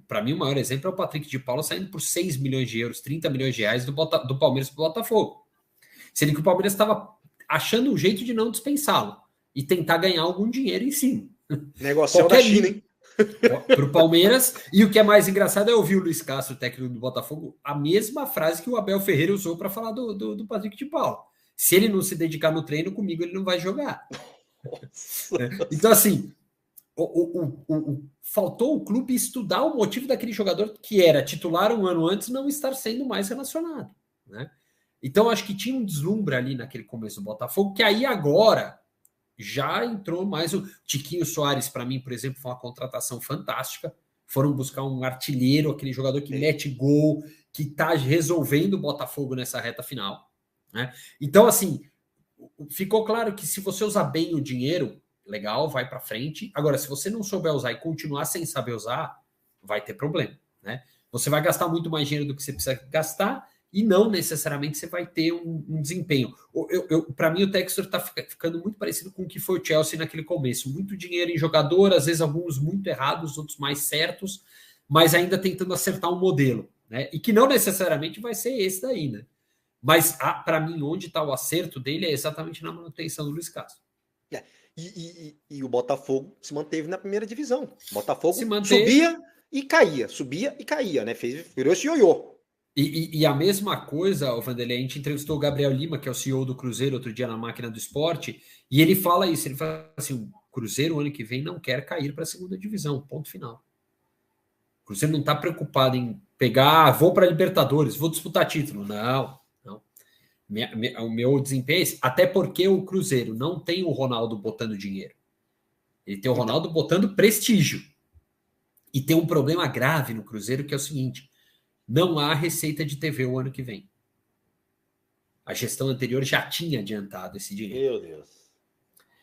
S2: Para mim, o maior exemplo é o Patrick de Paula saindo por 6 milhões de euros, 30 milhões de reais do Palmeiras para o Botafogo. Sendo que o Palmeiras estava achando um jeito de não dispensá-lo e tentar ganhar algum dinheiro em cima.
S1: Negócio da China, hein?
S2: Para o Palmeiras. E o que é mais engraçado é ouvir o Luiz Castro, técnico do Botafogo, a mesma frase que o Abel Ferreira usou para falar do Patrick de Paula. Se ele não se dedicar no treino, comigo ele não vai jogar. Então, assim, faltou o clube estudar o motivo daquele jogador que era titular um ano antes não estar sendo mais relacionado, né? Então, acho que tinha um deslumbre ali naquele começo do Botafogo, que aí agora já entrou mais o Tiquinho Soares, para mim, por exemplo, foi uma contratação fantástica. Foram buscar um artilheiro, aquele jogador que mete gol, que está resolvendo o Botafogo nessa reta final, né? Então, assim, ficou claro que se você usar bem o dinheiro, legal, vai para frente. Agora, se você não souber usar e continuar sem saber usar, vai ter problema, né? Você vai gastar muito mais dinheiro do que você precisa gastar e não necessariamente você vai ter um desempenho. Para mim, o Textor está ficando muito parecido com o que foi o Chelsea naquele começo. Muito dinheiro em jogador, às vezes alguns muito errados, outros mais certos, mas ainda tentando acertar um modelo, né? E que não necessariamente vai ser esse daí, né? Mas, para mim, onde está o acerto dele é exatamente na manutenção do Luiz Castro.
S1: E o Botafogo se manteve na primeira divisão. O Botafogo subia e caía, né? Virou esse ioiô.
S2: E a mesma coisa, o Vanderlei, a gente entrevistou o Gabriel Lima, que é o CEO do Cruzeiro, outro dia na Máquina do Esporte, e ele fala isso, ele fala assim, o Cruzeiro ano que vem não quer cair para a segunda divisão, ponto final. O Cruzeiro não está preocupado em pegar, vou para a Libertadores, vou disputar título. Não. O meu desempenho é esse, até porque o Cruzeiro não tem o Ronaldo botando dinheiro. Ele tem o Ronaldo botando prestígio. E tem um problema grave no Cruzeiro, que é o seguinte, não há receita de TV o ano que vem. A gestão anterior já tinha adiantado esse dinheiro.
S1: Meu Deus.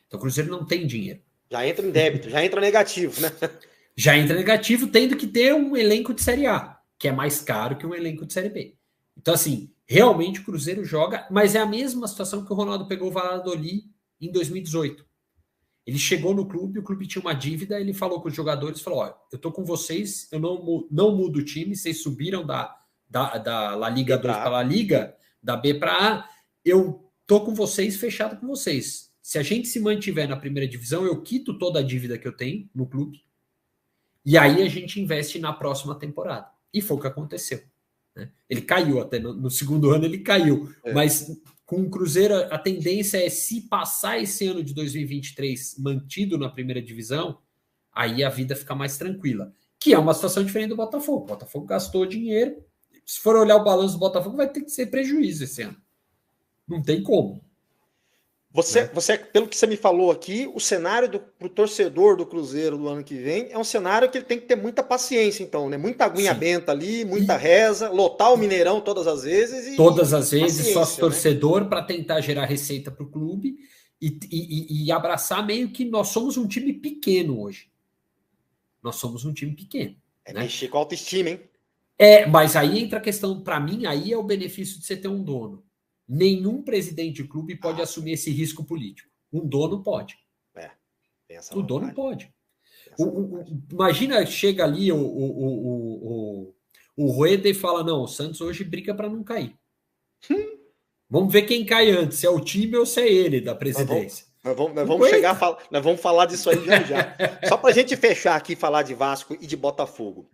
S2: Então o Cruzeiro não tem dinheiro.
S1: Já entra em débito, já entra negativo, né?
S2: Já entra negativo, tendo que ter um elenco de Série A, que é mais caro que um elenco de Série B. Então, assim, realmente o Cruzeiro joga, mas é a mesma situação que o Ronaldo pegou o Valladolid em 2018. Ele chegou no clube, o clube tinha uma dívida, ele falou com os jogadores, falou, ó, eu tô com vocês, eu não mudo o time, vocês subiram da La Liga 2 para La Liga, da B para A, eu tô com vocês, fechado com vocês. Se a gente se mantiver na primeira divisão, eu quito toda a dívida que eu tenho no clube, e aí a gente investe na próxima temporada. E foi o que aconteceu. Né? Ele caiu até, no segundo ano ele caiu, mas com o Cruzeiro a tendência é, se passar esse ano de 2023 mantido na primeira divisão, aí a vida fica mais tranquila, que é uma situação diferente do Botafogo. O Botafogo gastou dinheiro, se for olhar o balanço do Botafogo vai ter que ser prejuízo esse ano, não tem como.
S1: Você, pelo que você me falou aqui, o cenário pro torcedor do Cruzeiro do ano que vem é um cenário que ele tem que ter muita paciência, então, né? Muita aguinha benta ali, muita reza, lotar o Mineirão todas as vezes.
S2: Todas as vezes, sócio torcedor, né? Para tentar gerar receita para o clube e abraçar meio que nós somos um time pequeno hoje. Nós somos um time pequeno.
S1: Né? Mexer com a autoestima, hein?
S2: Mas aí entra a questão, para mim, aí é o benefício de você ter um dono. Nenhum presidente de clube pode assumir esse risco político. Um dono pode. O dono pode. Imagina, chega ali o Rueda e fala, não, o Santos hoje briga para não cair. Vamos ver quem cai antes, se é o time ou se é ele da presidência.
S1: Nós vamos falar disso aí já. Só para a gente fechar aqui e falar de Vasco e de Botafogo.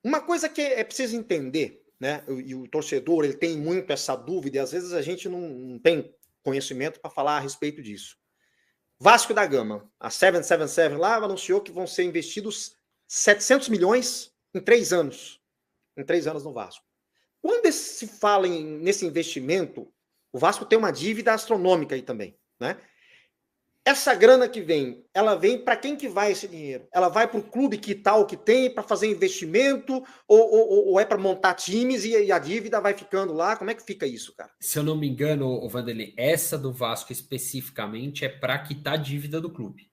S1: Uma coisa que é preciso entender, né? E o torcedor ele tem muito essa dúvida e às vezes a gente não tem conhecimento para falar a respeito disso. Vasco da Gama, a 777 lá anunciou que vão ser investidos 700 milhões em 3 anos. Em 3 anos no Vasco. Quando se fala nesse investimento, o Vasco tem uma dívida astronômica aí também, né? Essa grana que vem, ela vem para quem que vai esse dinheiro? Ela vai para o clube que tal que tem, para fazer investimento, ou é para montar times e a dívida vai ficando lá? Como é que fica isso, cara?
S2: Se eu não me engano, Vanderlei, essa do Vasco especificamente é para quitar a dívida do clube.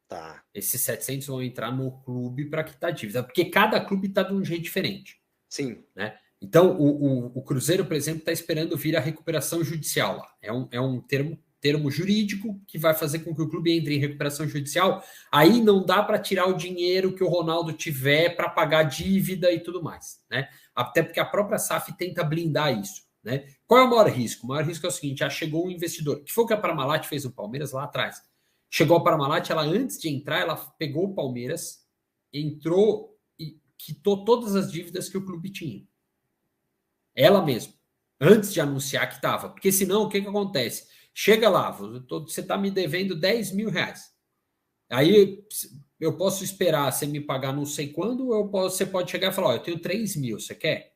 S1: Tá.
S2: Esses 700 vão entrar no clube para quitar a dívida, porque cada clube está de um jeito diferente.
S1: Sim.
S2: Né? Então, o Cruzeiro, por exemplo, está esperando vir a recuperação judicial lá. É um termo jurídico que vai fazer com que o clube entre em recuperação judicial. Aí não dá para tirar o dinheiro que o Ronaldo tiver para pagar dívida e tudo mais, né? Até porque a própria SAF tenta blindar isso, né? Qual é o maior risco? O maior risco é o seguinte, já chegou um investidor, que foi o que a Parmalat fez no Palmeiras lá atrás. Chegou a Parmalat, ela antes de entrar, ela pegou o Palmeiras, entrou e quitou todas as dívidas que o clube tinha. Ela mesma, antes de anunciar que estava. Porque senão, o que acontece? Chega lá, você está me devendo 10 mil reais. Aí eu posso esperar você me pagar não sei quando, você pode chegar e falar, eu tenho 3 mil, você quer?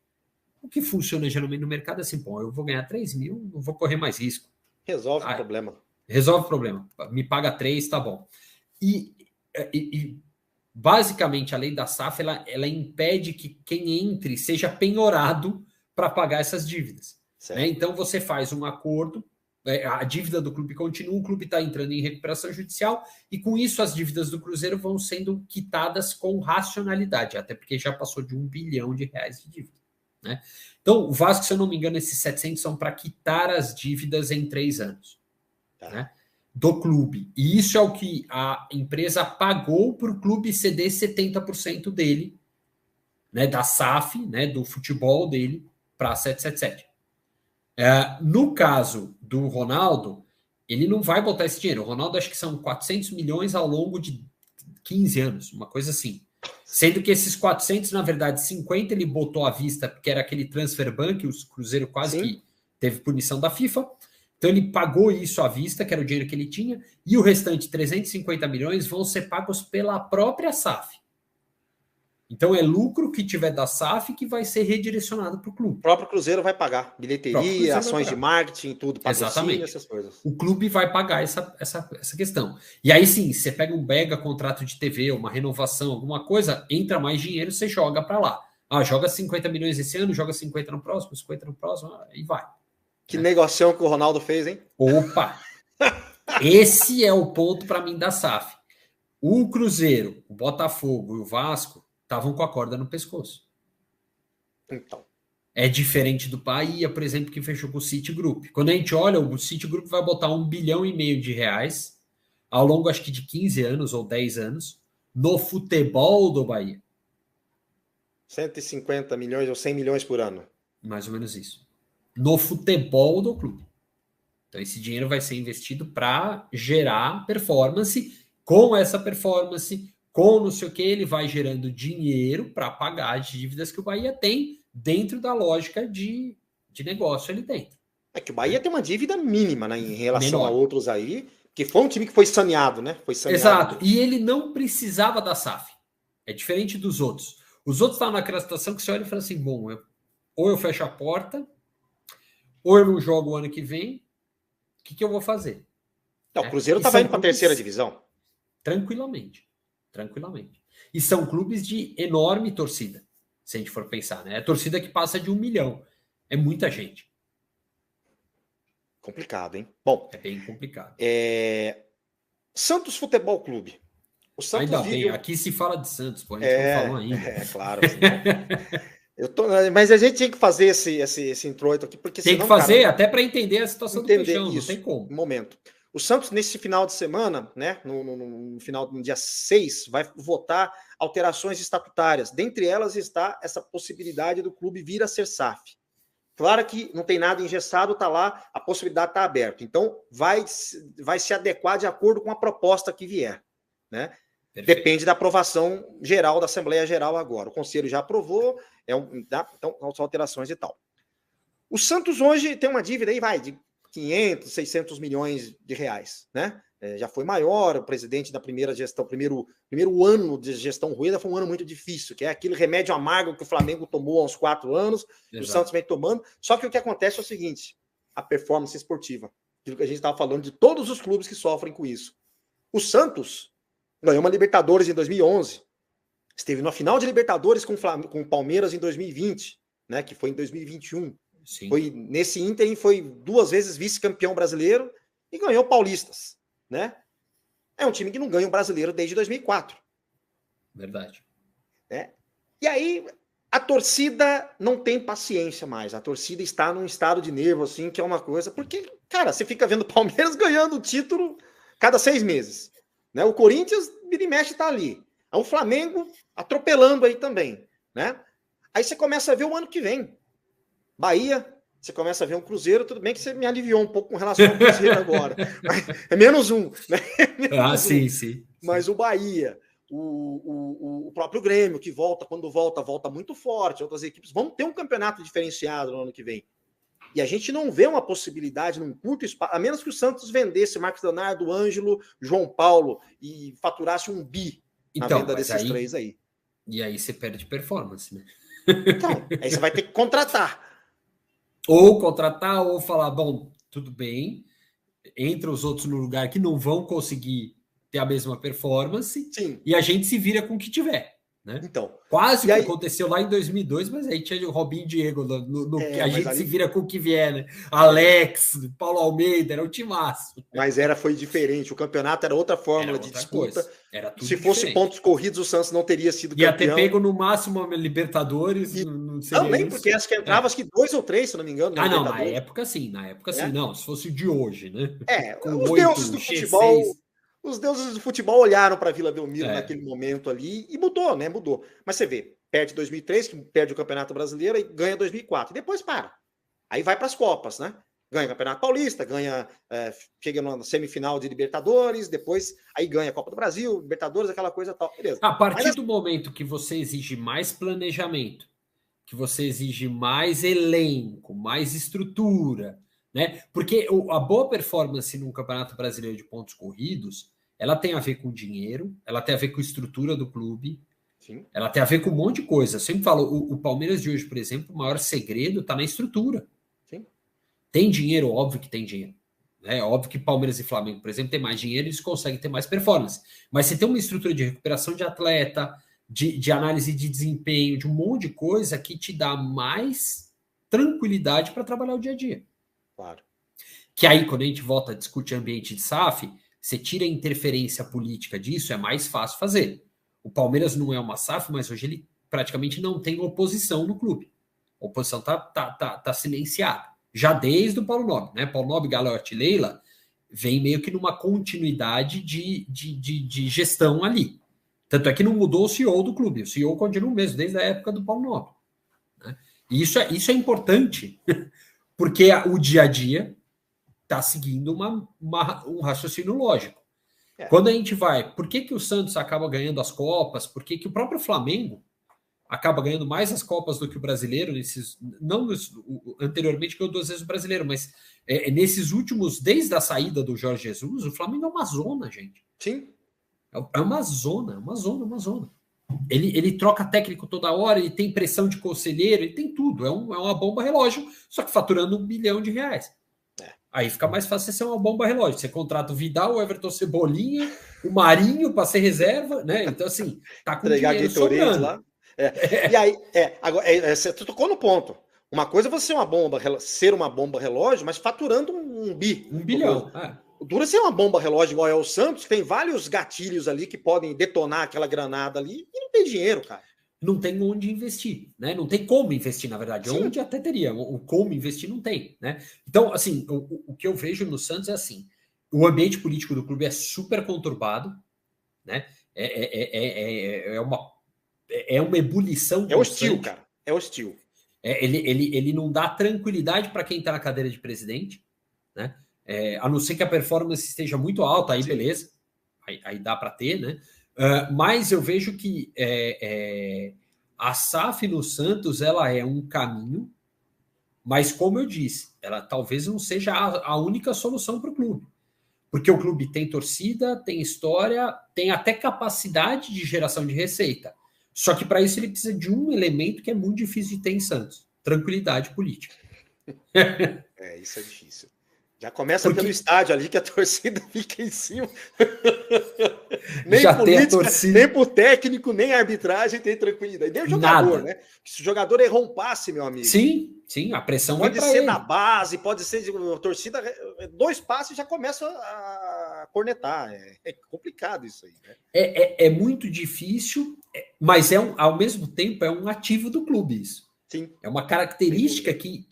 S2: O que funciona geralmente no mercado é assim, bom, eu vou ganhar 3 mil, não vou correr mais risco.
S1: Resolve o problema.
S2: Resolve o problema. Me paga 3, tá bom. E basicamente a lei da SAF, ela impede que quem entre seja penhorado para pagar essas dívidas. Né? Então você faz um acordo, a dívida do clube continua, o clube está entrando em recuperação judicial e com isso as dívidas do Cruzeiro vão sendo quitadas com racionalidade, até porque já passou de 1 bilhão de reais de dívida. Né? Então o Vasco, se eu não me engano, esses 700 são para quitar as dívidas em 3 anos. Né? Do clube. E isso é o que a empresa pagou para o clube ceder 70% dele, né, da SAF, né, do futebol dele, para a 777. No caso do Ronaldo, ele não vai botar esse dinheiro. O Ronaldo acho que são 400 milhões ao longo de 15 anos, uma coisa assim. Sendo que esses 400, na verdade, 50 ele botou à vista, porque era aquele transfer ban que o Cruzeiro quase que teve punição da FIFA. Então ele pagou isso à vista, que era o dinheiro que ele tinha, e o restante, 350 milhões, vão ser pagos pela própria SAF. Então é lucro que tiver da SAF que vai ser redirecionado para o clube.
S1: O próprio Cruzeiro vai pagar. Bilheteria, ações de marketing, tudo, patrocínio, essas coisas.
S2: O clube vai pagar essa questão. E aí sim, você pega um mega contrato de TV, uma renovação, alguma coisa, entra mais dinheiro, você joga para lá. Joga 50 milhões esse ano, joga 50 no próximo, 50 no próximo, e vai.
S1: Que negociação que o Ronaldo fez, hein?
S2: Opa! Esse é o ponto para mim da SAF. O Cruzeiro, o Botafogo e o Vasco estavam com a corda no pescoço.
S1: Então.
S2: É diferente do Bahia, por exemplo, que fechou com o Citigroup. Quando a gente olha, o Citigroup vai botar 1,5 bilhão de reais ao longo, acho que de 15 anos ou 10 anos, no futebol do Bahia.
S1: 150 milhões ou 100 milhões por ano.
S2: Mais ou menos isso. No futebol do clube. Então, esse dinheiro vai ser investido para gerar performance. Com essa performance, com não sei o que, ele vai gerando dinheiro para pagar as dívidas que o Bahia tem dentro da lógica de negócio ali dentro.
S1: É que o Bahia tem uma dívida mínima, né, em relação a outros aí, que foi um time que foi saneado, né? Foi saneado.
S2: Exato. E ele não precisava da SAF. É diferente dos outros. Os outros estavam naquela situação que você olha e fala assim, bom, ou eu fecho a porta, ou eu não jogo o ano que vem, o que eu vou fazer?
S1: Não, o Cruzeiro estava indo para a terceira divisão.
S2: Tranquilamente. E são clubes de enorme torcida, se a gente for pensar, né? É torcida que passa de 1 milhão. É muita gente.
S1: Complicado, hein? Bom.
S2: É bem complicado.
S1: Santos Futebol Clube. O Santos
S2: ainda bem, aqui se fala de Santos, pô, a gente não falou ainda.
S1: É, claro. Mas a gente tinha que fazer esse introito aqui, porque
S2: tem
S1: senão,
S2: que fazer, até para entender a situação do Peixão,
S1: isso,
S2: não tem como.
S1: No momento. O Santos, nesse final de semana, né, no dia 6, vai votar alterações estatutárias. Dentre elas está essa possibilidade do clube vir a ser SAF. Claro que não tem nada engessado, está lá, a possibilidade está aberta. Então, vai se adequar de acordo com a proposta que vier. Né? Depende da aprovação geral da Assembleia Geral agora. O Conselho já aprovou, então, são alterações e tal. O Santos hoje tem uma dívida aí, de 500, 600 milhões de reais, né? Já foi maior, o presidente da primeira gestão, primeiro ano de gestão Rueda foi um ano muito difícil, que é aquele remédio amargo que o Flamengo tomou há uns 4 anos, o Santos vem tomando, só que o que acontece é o seguinte, a performance esportiva, aquilo que a gente estava falando de todos os clubes que sofrem com isso. O Santos ganhou uma Libertadores em 2011, esteve na final de Libertadores com o Palmeiras em 2020, né, que foi em 2021. Sim. Nesse ínterim foi 2 vezes vice-campeão brasileiro e ganhou paulistas, né? É um time que não ganha um brasileiro desde 2004.
S2: Verdade.
S1: Né? E aí a torcida não tem paciência mais. A torcida está num estado de nervo, assim, que é uma coisa... Porque, cara, você fica vendo o Palmeiras ganhando o título cada 6 meses. Né? O Corinthians, vira e mexe, tá ali. O Flamengo atropelando aí também. Né? Aí você começa a ver o ano que vem. Bahia, você começa a ver um Cruzeiro, tudo bem que você me aliviou um pouco com relação ao Cruzeiro agora. Mas é menos um, né?
S2: Sim.
S1: Mas o Bahia, o próprio Grêmio, que quando volta muito forte. Outras equipes vão ter um campeonato diferenciado no ano que vem. E a gente não vê uma possibilidade num curto espaço, a menos que o Santos vendesse Marcos Leonardo, Ângelo, João Paulo e faturasse um bi na venda desses três aí.
S2: E aí você perde performance, né?
S1: Então, aí você vai ter que contratar.
S2: Ou falar, bom, tudo bem, entra os outros no lugar que não vão conseguir ter a mesma performance.
S1: Sim.
S2: E a gente se vira com o que tiver. Né?
S1: Então,
S2: quase que aconteceu lá em 2002, mas aí tinha o Robinho e Diego, a gente ali se vira com o que vier, né? Alex, Paulo Almeida, era o timaço.
S1: Mas foi diferente, o campeonato era outra fórmula de disputa. Se fosse diferente. Pontos corridos, o Santos não teria sido campeão.
S2: Ia ter pego no máximo a Libertadores. Não
S1: nem porque acho que entrava acho que 2 ou 3, se não me engano.
S2: Não, na época sim, não, se fosse o de hoje, né?
S1: Com os deuses do futebol. Os deuses do futebol olharam para a Vila Belmiro naquele momento ali e mudou, né? Mudou. Mas você vê, perde 2003, que perde o Campeonato Brasileiro, e ganha 2004. E depois para. Aí vai para as Copas, né? Ganha o Campeonato Paulista, chega na semifinal de Libertadores, depois aí ganha a Copa do Brasil, Libertadores, aquela coisa tal. Beleza.
S2: A partir do momento que você exige mais planejamento, que você exige mais elenco, mais estrutura, né? Porque a boa performance no Campeonato Brasileiro de pontos corridos, ela tem a ver com dinheiro, ela tem a ver com estrutura do clube, sim, ela tem a ver com um monte de coisa. Eu sempre falo, o Palmeiras de hoje, por exemplo, o maior segredo está na estrutura. Sim. Tem dinheiro, óbvio que tem dinheiro. É óbvio que Palmeiras e Flamengo, por exemplo, tem mais dinheiro e eles conseguem ter mais performance. Mas você tem uma estrutura de recuperação de atleta, de análise de desempenho, de um monte de coisa que te dá mais tranquilidade para trabalhar o dia a dia.
S1: Claro.
S2: Que aí, quando a gente volta a discutir ambiente de SAF, você tira a interferência política disso, é mais fácil fazer. O Palmeiras não é uma SAF, mas hoje ele praticamente não tem oposição no clube. A oposição tá silenciada. Já desde o Paulo Nobre, né? Paulo Nobre, Galotti e Leila vem meio que numa continuidade de gestão ali. Tanto é que não mudou o CEO do clube. O CEO continua o mesmo, desde a época do Paulo Nobre. Né? E isso é importante, porque o dia a dia está seguindo um raciocínio lógico. Quando a gente vai... Por que o Santos acaba ganhando as Copas? Por que o próprio Flamengo acaba ganhando mais as Copas do que o brasileiro? Anteriormente ganhou 2 vezes o brasileiro, mas nesses últimos, desde a saída do Jorge Jesus, o Flamengo é uma zona, gente.
S1: Sim.
S2: É uma zona. Ele troca técnico toda hora, ele tem pressão de conselheiro, ele tem tudo. É uma bomba relógio, só que faturando R$1 bilhão. Aí fica mais fácil você ser uma bomba relógio. Você contrata o Vidal, o Everton Cebolinha, o Marinho para ser reserva, né? Então, assim, tá com dinheiro sobrando. Lá.
S1: E aí, agora, você tocou no ponto. Uma coisa é você ser uma bomba relógio, mas faturando um bi.
S2: R$1 bilhão.
S1: O duro é ser uma bomba relógio igual é o Santos, que tem vários gatilhos ali que podem detonar aquela granada ali e não tem dinheiro, cara.
S2: Não tem onde investir, né? Não tem como investir, na verdade.
S1: Sim.
S2: Onde até teria, o como investir não tem, né? Então, assim, o que eu vejo no Santos é assim, o ambiente político do clube é super conturbado, né? É uma ebulição.
S1: É hostil, cara. É hostil.
S2: Ele não dá tranquilidade para quem está na cadeira de presidente, né? A não ser que a performance esteja muito alta, aí sim, beleza, aí dá para ter, né? Mas eu vejo que a SAF no Santos ela é um caminho, mas como eu disse, ela talvez não seja a única solução para o clube, porque o clube tem torcida, tem história, tem até capacidade de geração de receita, só que para isso ele precisa de um elemento que é muito difícil de ter em Santos: tranquilidade política.
S1: Isso é difícil. Já começa pelo estádio ali, que a torcida fica em cima. Nem
S2: já
S1: política, nem pro técnico, nem arbitragem tem tranquilidade. Nem o jogador, nada, né? Se o jogador errou um passe, meu amigo.
S2: Sim, a pressão
S1: pode ser ele. Na base, pode ser de torcida. 2 passes já começa a cornetar. É complicado isso aí, né?
S2: É muito difícil, mas ao mesmo tempo é um ativo do clube isso.
S1: Sim.
S2: É uma característica que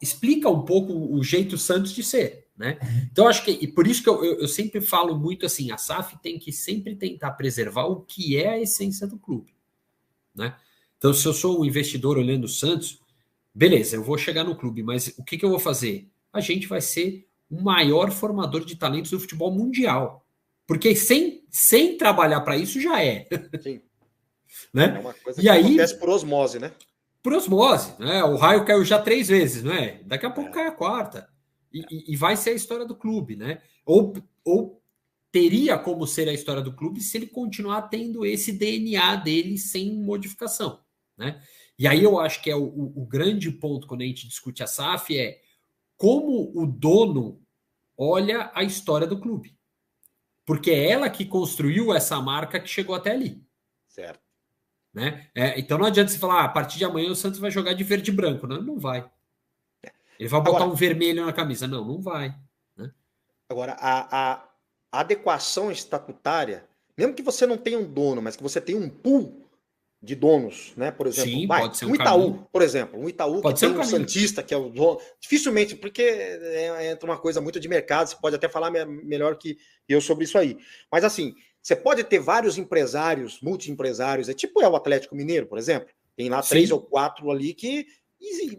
S2: explica um pouco o jeito Santos de ser, né? Então, acho que, e por isso que eu sempre falo muito assim, a SAF tem que sempre tentar preservar o que é a essência do clube, né? Então, se eu sou um investidor olhando o Santos, Beleza, eu vou chegar no clube, mas o que eu vou fazer? A gente vai ser o maior formador de talentos do futebol mundial. Porque sem trabalhar para isso já é.
S1: Sim. É
S2: Né?
S1: uma coisa
S2: E
S1: que
S2: aí,
S1: acontece por osmose, né?
S2: por osmose, né? O raio caiu já 3 vezes, não é? Daqui a pouco
S1: É.
S2: cai a quarta. E vai ser a história do clube, né? Ou teria como ser a história do clube se ele continuar tendo esse DNA dele sem modificação, né? E aí eu acho que é o grande ponto quando a gente discute a SAF é como o dono olha a história do clube. Porque é ela que construiu essa marca que chegou até ali.
S1: Certo.
S2: Né? Então não adianta você falar, a partir de amanhã o Santos vai jogar de verde e branco. Não, não vai. Ele vai botar
S1: Agora,
S2: um vermelho na camisa. Não, não vai. Né?
S1: agora a adequação estatutária, mesmo que você não tenha um dono, mas que você tenha um pool de donos, né? Por exemplo,
S2: Sim, pode ser um
S1: um Itaú,
S2: caminho.
S1: por exemplo, um Itaú que
S2: Pode ser
S1: tem
S2: um
S1: um
S2: caminho.
S1: Santista que é o dono, dificilmente, porque entra uma coisa muito de mercado, você pode até falar melhor que eu sobre isso aí. Mas assim, você pode ter vários empresários, multi-empresários, tipo o Atlético Mineiro, por exemplo, tem lá 3
S2: Sim.
S1: ou 4 ali que...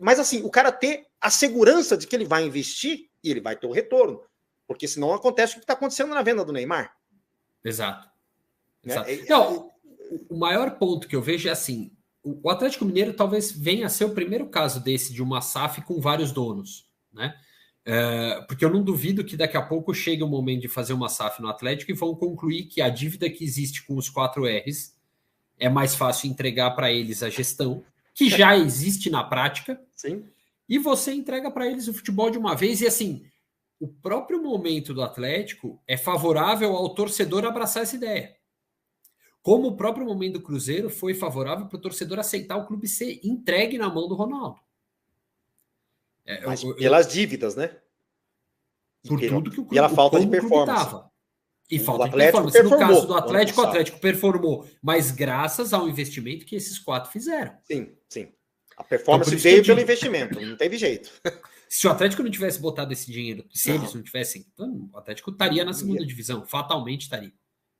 S1: Mas assim, o cara ter a segurança de que ele vai investir e ele vai ter o retorno, porque senão acontece o que está acontecendo na venda do Neymar.
S2: Exato.
S1: Né?
S2: Exato. Não, o maior ponto que eu vejo é assim, o Atlético Mineiro talvez venha a ser o primeiro caso desse de uma SAF com vários donos, né? Porque eu não duvido que daqui a pouco chegue o momento de fazer uma SAF no Atlético e vão concluir que a dívida que existe com os 4 R's é mais fácil entregar para eles a gestão, que já existe na prática,
S1: Sim.
S2: e você entrega para eles o futebol de uma vez. E assim, o próprio momento do Atlético é favorável ao torcedor abraçar essa ideia. Como o próprio momento do Cruzeiro foi favorável para o torcedor aceitar o clube ser entregue na mão do Ronaldo.
S1: Mas pelas dívidas, né?
S2: Por tudo que o
S1: pela
S2: clube,
S1: falta de
S2: como o clube
S1: performance.
S2: estava. E
S1: O
S2: falta de
S1: Atlético
S2: performance. No caso
S1: performou
S2: do
S1: no ano
S2: Atlético, o
S1: passado.
S2: Atlético performou, mas graças ao investimento que esses 4 fizeram.
S1: Sim, sim. A
S2: Então,
S1: performance veio pelo investimento, não teve jeito.
S2: Se o Atlético não tivesse botado esse dinheiro, se
S1: Não.
S2: eles não tivessem, então, o Atlético estaria na segunda divisão, fatalmente estaria.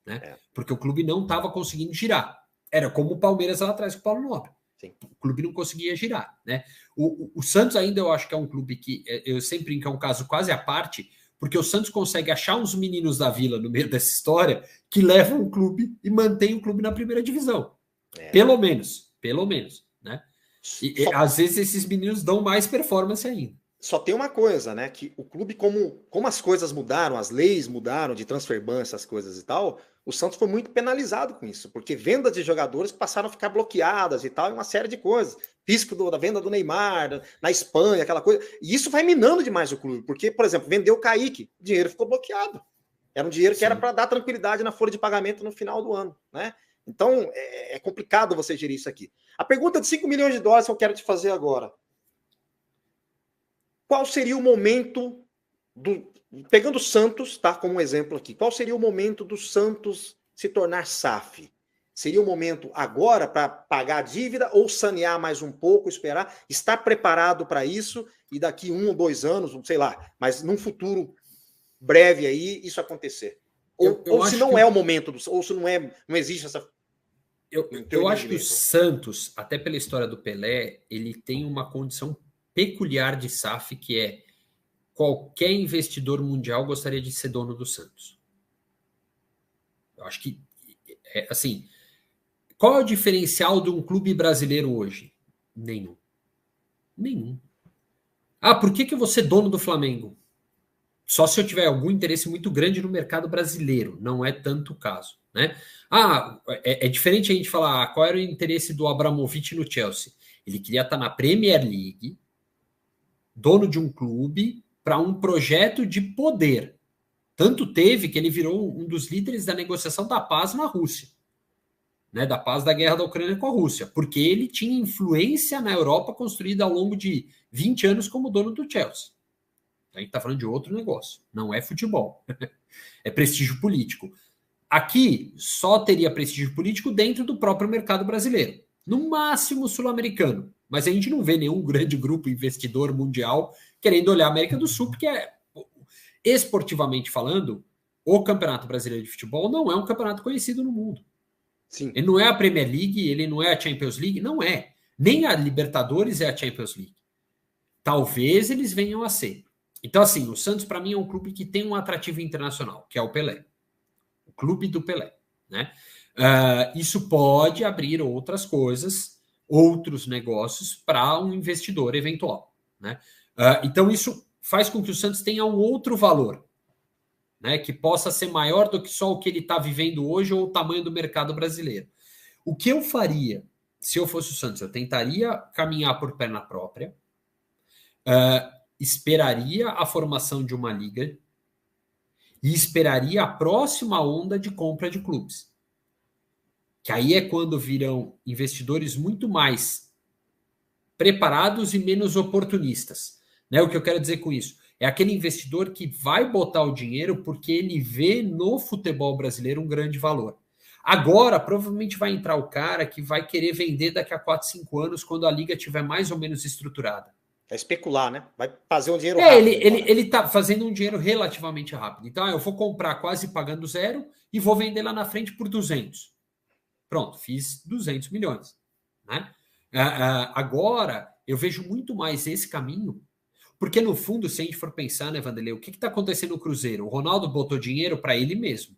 S2: Né? Porque o clube não estava conseguindo girar. Era como o Palmeiras lá atrás com o Paulo Nobre.
S1: Sim.
S2: O clube não conseguia girar. Né? O Santos ainda eu acho que é um clube que eu sempre brinco que é um caso quase à parte, porque o Santos consegue achar uns meninos da vila no meio dessa história que levam o clube e mantêm o clube na primeira divisão. Pelo menos. Né? E às vezes esses meninos dão mais performance ainda.
S1: Só tem uma coisa, né? Que o clube, como as coisas mudaram, as leis mudaram de transfer ban, essas coisas e tal, o Santos foi muito penalizado com isso, porque vendas de jogadores passaram a ficar bloqueadas e tal, e uma série de coisas. Risco da venda do Neymar, na Espanha, aquela coisa. E isso vai minando demais o clube, porque, por exemplo, vendeu o Kaique, o dinheiro ficou bloqueado. Era um dinheiro que era para dar tranquilidade na folha de pagamento no final do ano, né? Então, é complicado você gerir isso aqui. A pergunta de 5 milhões de dólares que eu quero te fazer agora. Qual seria o momento pegando o Santos, tá, como um exemplo aqui, qual seria o momento do Santos se tornar SAF? Seria o momento agora para pagar a dívida ou sanear mais um pouco, esperar, estar preparado para isso e daqui 1 ou 2 anos, sei lá, mas num futuro breve aí isso acontecer? Ou se não é o momento, ou se não existe essa...
S2: Eu acho que o Santos, até pela história do Pelé, ele tem uma condição peculiar de SAF, que é qualquer investidor mundial gostaria de ser dono do Santos. Eu acho que, assim, qual é o diferencial de um clube brasileiro hoje? Nenhum. Ah, por que eu vou ser dono do Flamengo? Só se eu tiver algum interesse muito grande no mercado brasileiro. Não é tanto o caso, né? Ah, é diferente a gente falar qual era o interesse do Abramovich no Chelsea. Ele queria estar na Premier League, dono de um clube, para um projeto de poder. Tanto teve que ele virou um dos líderes da negociação da paz na Rússia, né, da paz da guerra da Ucrânia com a Rússia, porque ele tinha influência na Europa construída ao longo de 20 anos como dono do Chelsea. A gente está falando de outro negócio, não é futebol, é prestígio político. Aqui só teria prestígio político dentro do próprio mercado brasileiro, no máximo sul-americano, mas a gente não vê nenhum grande grupo investidor mundial querendo olhar a América do Sul, porque esportivamente falando, o Campeonato Brasileiro de Futebol não é um campeonato conhecido no mundo.
S1: Sim.
S2: Ele não é a Premier League, ele não é a Champions League, não é. Nem a Libertadores é a Champions League. talvez eles venham a ser. Então, assim, o Santos, para mim, é um clube que tem um atrativo internacional, que é o Pelé. O clube do Pelé, né? Isso pode abrir outras coisas, outros negócios para um investidor eventual, né? Então, isso faz com que o Santos tenha um outro valor, né? Que possa ser maior do que só o que ele está vivendo hoje ou o tamanho do mercado brasileiro. O que eu faria, se eu fosse o Santos? Eu tentaria caminhar por perna própria, esperaria a formação de uma liga e esperaria a próxima onda de compra de clubes. Que aí é quando virão investidores muito mais preparados e menos oportunistas. Né? O que eu quero dizer com isso? É aquele investidor que vai botar o dinheiro porque ele vê no futebol brasileiro um grande valor. Agora, provavelmente vai entrar o cara que vai querer vender daqui a 4, 5 anos, quando a liga estiver mais ou menos estruturada.
S1: Vai especular, né? Vai fazer um dinheiro rápido.
S2: Ele está fazendo um dinheiro relativamente rápido. Então, eu vou comprar quase pagando zero e vou vender lá na frente por 200. Pronto, fiz 200 milhões. Né? Agora, eu vejo muito mais esse caminho, porque no fundo, se a gente for pensar, né, Vanderlei, o que está acontecendo no Cruzeiro? O Ronaldo botou dinheiro para ele mesmo.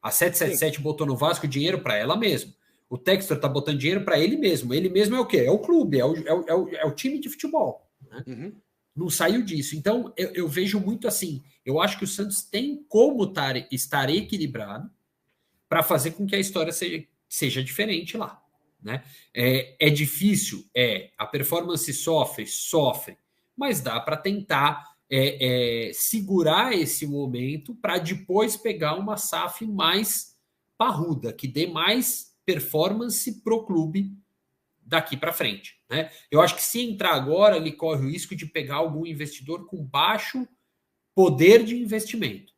S2: A 777 botou no Vasco dinheiro para ela mesma. O Textor está botando dinheiro para ele mesmo. Ele mesmo é o quê? É o clube, é o time de futebol. Né? Uhum. Não saiu disso. Então, eu vejo muito assim. Eu acho que o Santos tem como estar equilibrado para fazer com que a história seja diferente lá. Né? É difícil, a performance sofre, mas dá para tentar segurar esse momento para depois pegar uma SAF mais parruda, que dê mais performance para o clube daqui para frente. Né? Eu acho que se entrar agora, ele corre o risco de pegar algum investidor com baixo poder de investimento.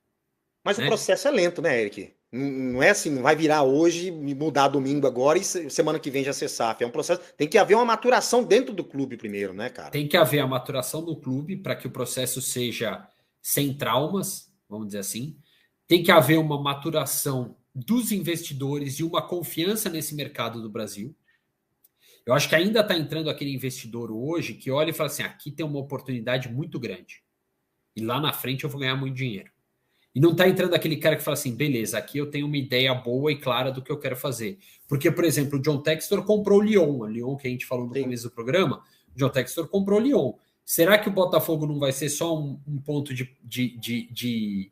S1: Mas né? O processo é lento, né, Eric? Não é assim, não vai virar hoje e mudar domingo agora e semana que vem já ser SAF. É um processo. Tem que haver uma maturação dentro do clube primeiro, né, cara?
S2: Tem que haver a maturação do clube para que o processo seja sem traumas, vamos dizer assim. Tem que haver uma maturação dos investidores e uma confiança nesse mercado do Brasil. Eu acho que ainda está entrando aquele investidor hoje que olha e fala assim: aqui tem uma oportunidade muito grande. E lá na frente eu vou ganhar muito dinheiro. E não está entrando aquele cara que fala assim, beleza, aqui eu tenho uma ideia boa e clara do que eu quero fazer. Porque, por exemplo, o John Textor comprou o Lyon que a gente falou no começo do programa, o John Textor comprou o Lyon. Será que o Botafogo não vai ser só um ponto de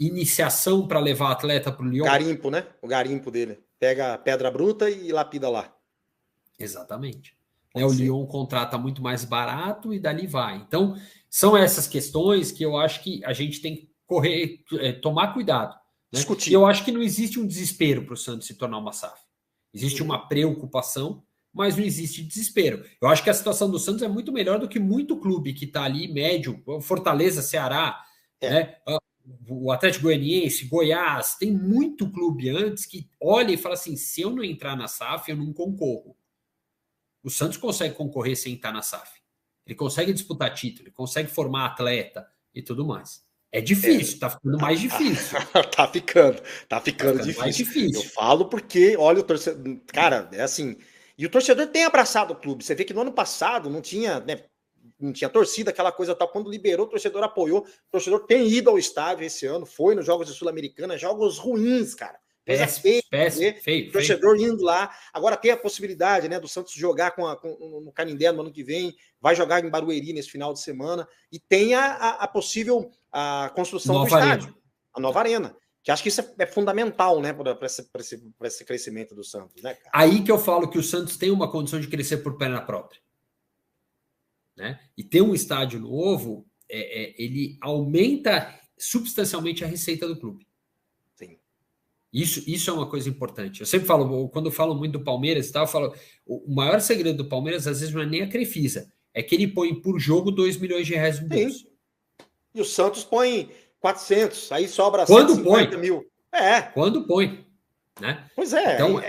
S2: iniciação para levar atleta para o Lyon?
S1: Garimpo, né? O garimpo dele. Pega a pedra bruta e lapida lá.
S2: Exatamente. O Lyon contrata muito mais barato e dali vai. Então, são essas questões que eu acho que a gente tem que tomar cuidado. Né? Discutir. E eu acho que não existe um desespero para o Santos se tornar uma SAF. Existe uma preocupação, mas não existe desespero. Eu acho que a situação do Santos é muito melhor do que muito clube que está ali, médio, Fortaleza, Ceará, né? O Atlético Goianiense, Goiás, tem muito clube antes que olha e fala assim, se eu não entrar na SAF, eu não concorro. O Santos consegue concorrer sem estar na SAF. Ele consegue disputar título, ele consegue formar atleta e tudo mais. É difícil, tá ficando mais difícil.
S1: tá ficando difícil.
S2: Mais difícil.
S1: Eu falo porque, olha, o torcedor... Cara, é assim... E o torcedor tem abraçado o clube. Você vê que no ano passado não tinha, né, não tinha torcida, aquela coisa tal. Quando liberou, o torcedor apoiou. O torcedor tem ido ao estádio esse ano, foi nos Jogos de Sul-Americana, jogos ruins, cara.
S2: Feio.
S1: Torcedor indo lá. Agora tem a possibilidade, né, do Santos jogar no Canindé no ano que vem, vai jogar em Barueri nesse final de semana, e tem a possível construção do estádio, a nova arena. Que acho que isso é fundamental, né, para esse crescimento do Santos, né, cara?
S2: Aí que eu falo que o Santos tem uma condição de crescer por perna própria. Né? E ter um estádio novo, ele aumenta substancialmente a receita do clube. Isso é uma coisa importante. Eu sempre falo, quando eu falo muito do Palmeiras e tal, eu falo, o maior segredo do Palmeiras, às vezes, não é nem a Crefisa, é que ele põe por jogo 2 milhões de reais no bolso.
S1: Sim. E o Santos põe 400, aí sobra
S2: quando
S1: 150
S2: põe?
S1: mil.
S2: Quando põe. Né?
S1: Pois é.
S2: Então,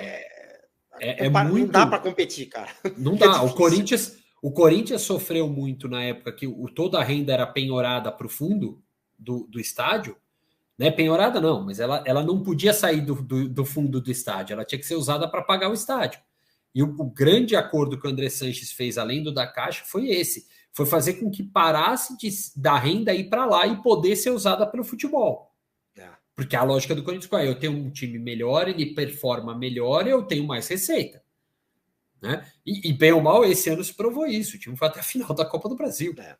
S2: muito...
S1: Não dá para competir, cara.
S2: Não dá. O Corinthians sofreu muito na época que toda a renda era penhorada para o fundo do estádio. Né, penhorada não, mas ela não podia sair do fundo do estádio, ela tinha que ser usada para pagar o estádio. E o grande acordo que o André Sanches fez, além do da Caixa, foi esse. Foi fazer com que parasse da renda ir para lá e poder ser usada pelo futebol. Porque a lógica do Corinthians é: eu tenho um time melhor, ele performa melhor, eu tenho mais receita. Né? E bem ou mal, esse ano se provou isso. O time foi até a final da Copa do Brasil. Ele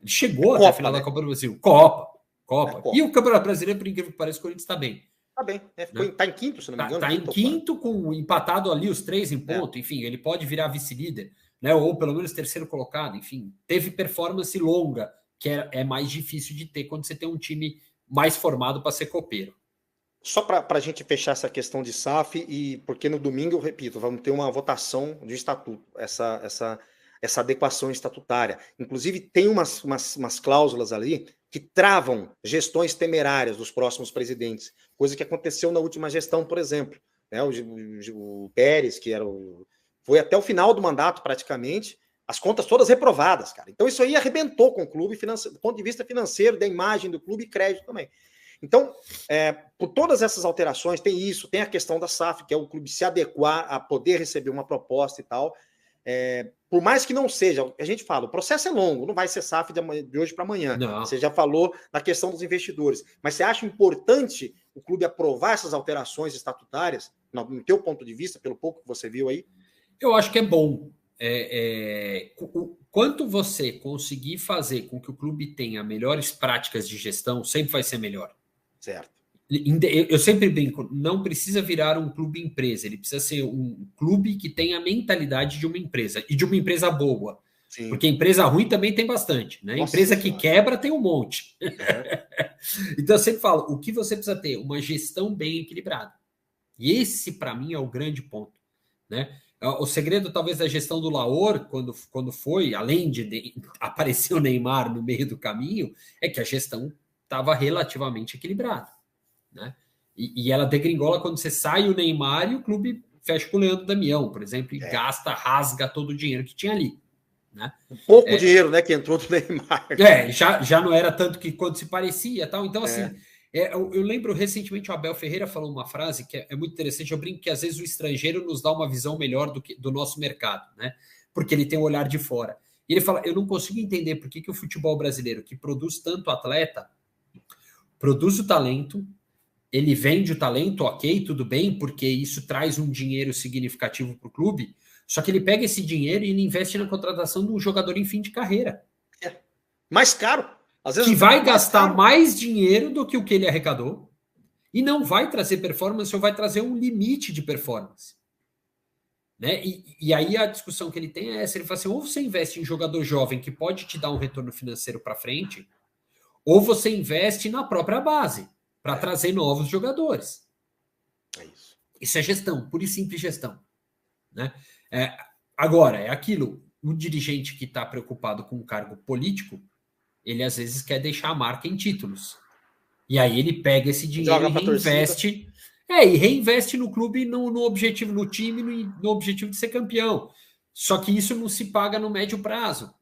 S2: chegou até a final da Copa do Brasil. Copa. E o Campeonato Brasileiro, por incrível que pareça, o Corinthians está bem.
S1: Tá bem. Tá em quinto, se não me engano.
S2: Tá em quinto, com empatado ali os 3 em ponto. Enfim, ele pode virar vice-líder, né? Ou pelo menos terceiro colocado. Enfim, teve performance longa, que é mais difícil de ter quando você tem um time mais formado para ser copeiro.
S1: Só para a gente fechar essa questão de SAF, e porque no domingo, eu repito, vamos ter uma votação de estatuto, essa adequação estatutária. Inclusive, tem umas cláusulas ali que travam gestões temerárias dos próximos presidentes, coisa que aconteceu na última gestão, por exemplo. Né? O Pérez, que foi até o final do mandato praticamente, as contas todas reprovadas, cara. Então isso aí arrebentou com o clube, do ponto de vista financeiro, da imagem do clube e crédito também. Então, por todas essas alterações, tem isso, tem a questão da SAF, que é o clube se adequar a poder receber uma proposta e tal. Por mais que não seja, a gente fala, o processo é longo, não vai ser SAF de hoje para amanhã. Não. Você já falou da questão dos investidores. Mas você acha importante o clube aprovar essas alterações estatutárias, no teu ponto de vista, pelo pouco que você viu aí?
S2: Eu acho que é bom. Quanto você conseguir fazer com que o clube tenha melhores práticas de gestão, sempre vai ser melhor.
S1: Certo.
S2: Eu sempre brinco, não precisa virar um clube empresa, ele precisa ser um clube que tenha a mentalidade de uma empresa, e de uma empresa boa. Sim. Porque empresa ruim também tem bastante, né? Empresa que quebra tem um monte. Então eu sempre falo, o que você precisa ter? Uma gestão bem equilibrada. E esse, para mim, é o grande ponto, né? O segredo, talvez, da gestão do Laor, quando foi, além de aparecer o Neymar no meio do caminho, é que a gestão estava relativamente equilibrada, né? E ela degringola quando você sai o Neymar e o clube fecha com o Leandro Damião, por exemplo, e rasga todo o dinheiro que tinha ali. Né?
S1: Pouco dinheiro, né, que entrou do Neymar.
S2: Já não era tanto que quando se parecia, tal. Então, assim, eu lembro recentemente o Abel Ferreira falou uma frase que é muito interessante. Eu brinco que às vezes o estrangeiro nos dá uma visão melhor do nosso mercado, né? Porque ele tem o olhar de fora. E ele fala: eu não consigo entender por que o futebol brasileiro, que produz tanto atleta, produz o talento, ele vende o talento, ok, tudo bem, porque isso traz um dinheiro significativo para o clube, só que ele pega esse dinheiro e ele investe na contratação de um jogador em fim de carreira.
S1: Mais caro. Às vezes
S2: que vai gastar mais dinheiro do que o que ele arrecadou e não vai trazer performance ou vai trazer um limite de performance. Né? E aí a discussão que ele tem é essa, ele fala assim, ou você investe em jogador jovem que pode te dar um retorno financeiro para frente, ou você investe na própria base para trazer novos jogadores. Isso é gestão, pura e simples gestão. Né? Agora, é aquilo, o dirigente que está preocupado com um cargo político, ele às vezes quer deixar a marca em títulos. E aí ele pega esse dinheiro e reinveste. E reinveste no clube, no objetivo, no time, no objetivo de ser campeão. Só que isso não se paga no médio prazo.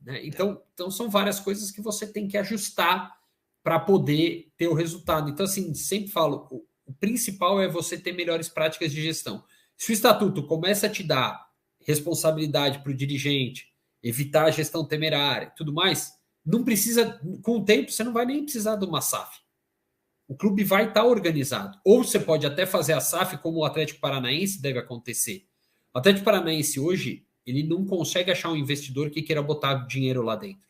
S2: Né? Então são várias coisas que você tem que ajustar para poder ter o resultado. Então, assim, sempre falo, o principal é você ter melhores práticas de gestão. Se o estatuto começa a te dar responsabilidade para o dirigente, evitar a gestão temerária e tudo mais, não precisa, com o tempo, você não vai nem precisar de uma SAF. O clube vai estar organizado. Ou você pode até fazer a SAF como o Atlético Paranaense deve acontecer. O Atlético Paranaense hoje, ele não consegue achar um investidor que queira botar dinheiro lá dentro.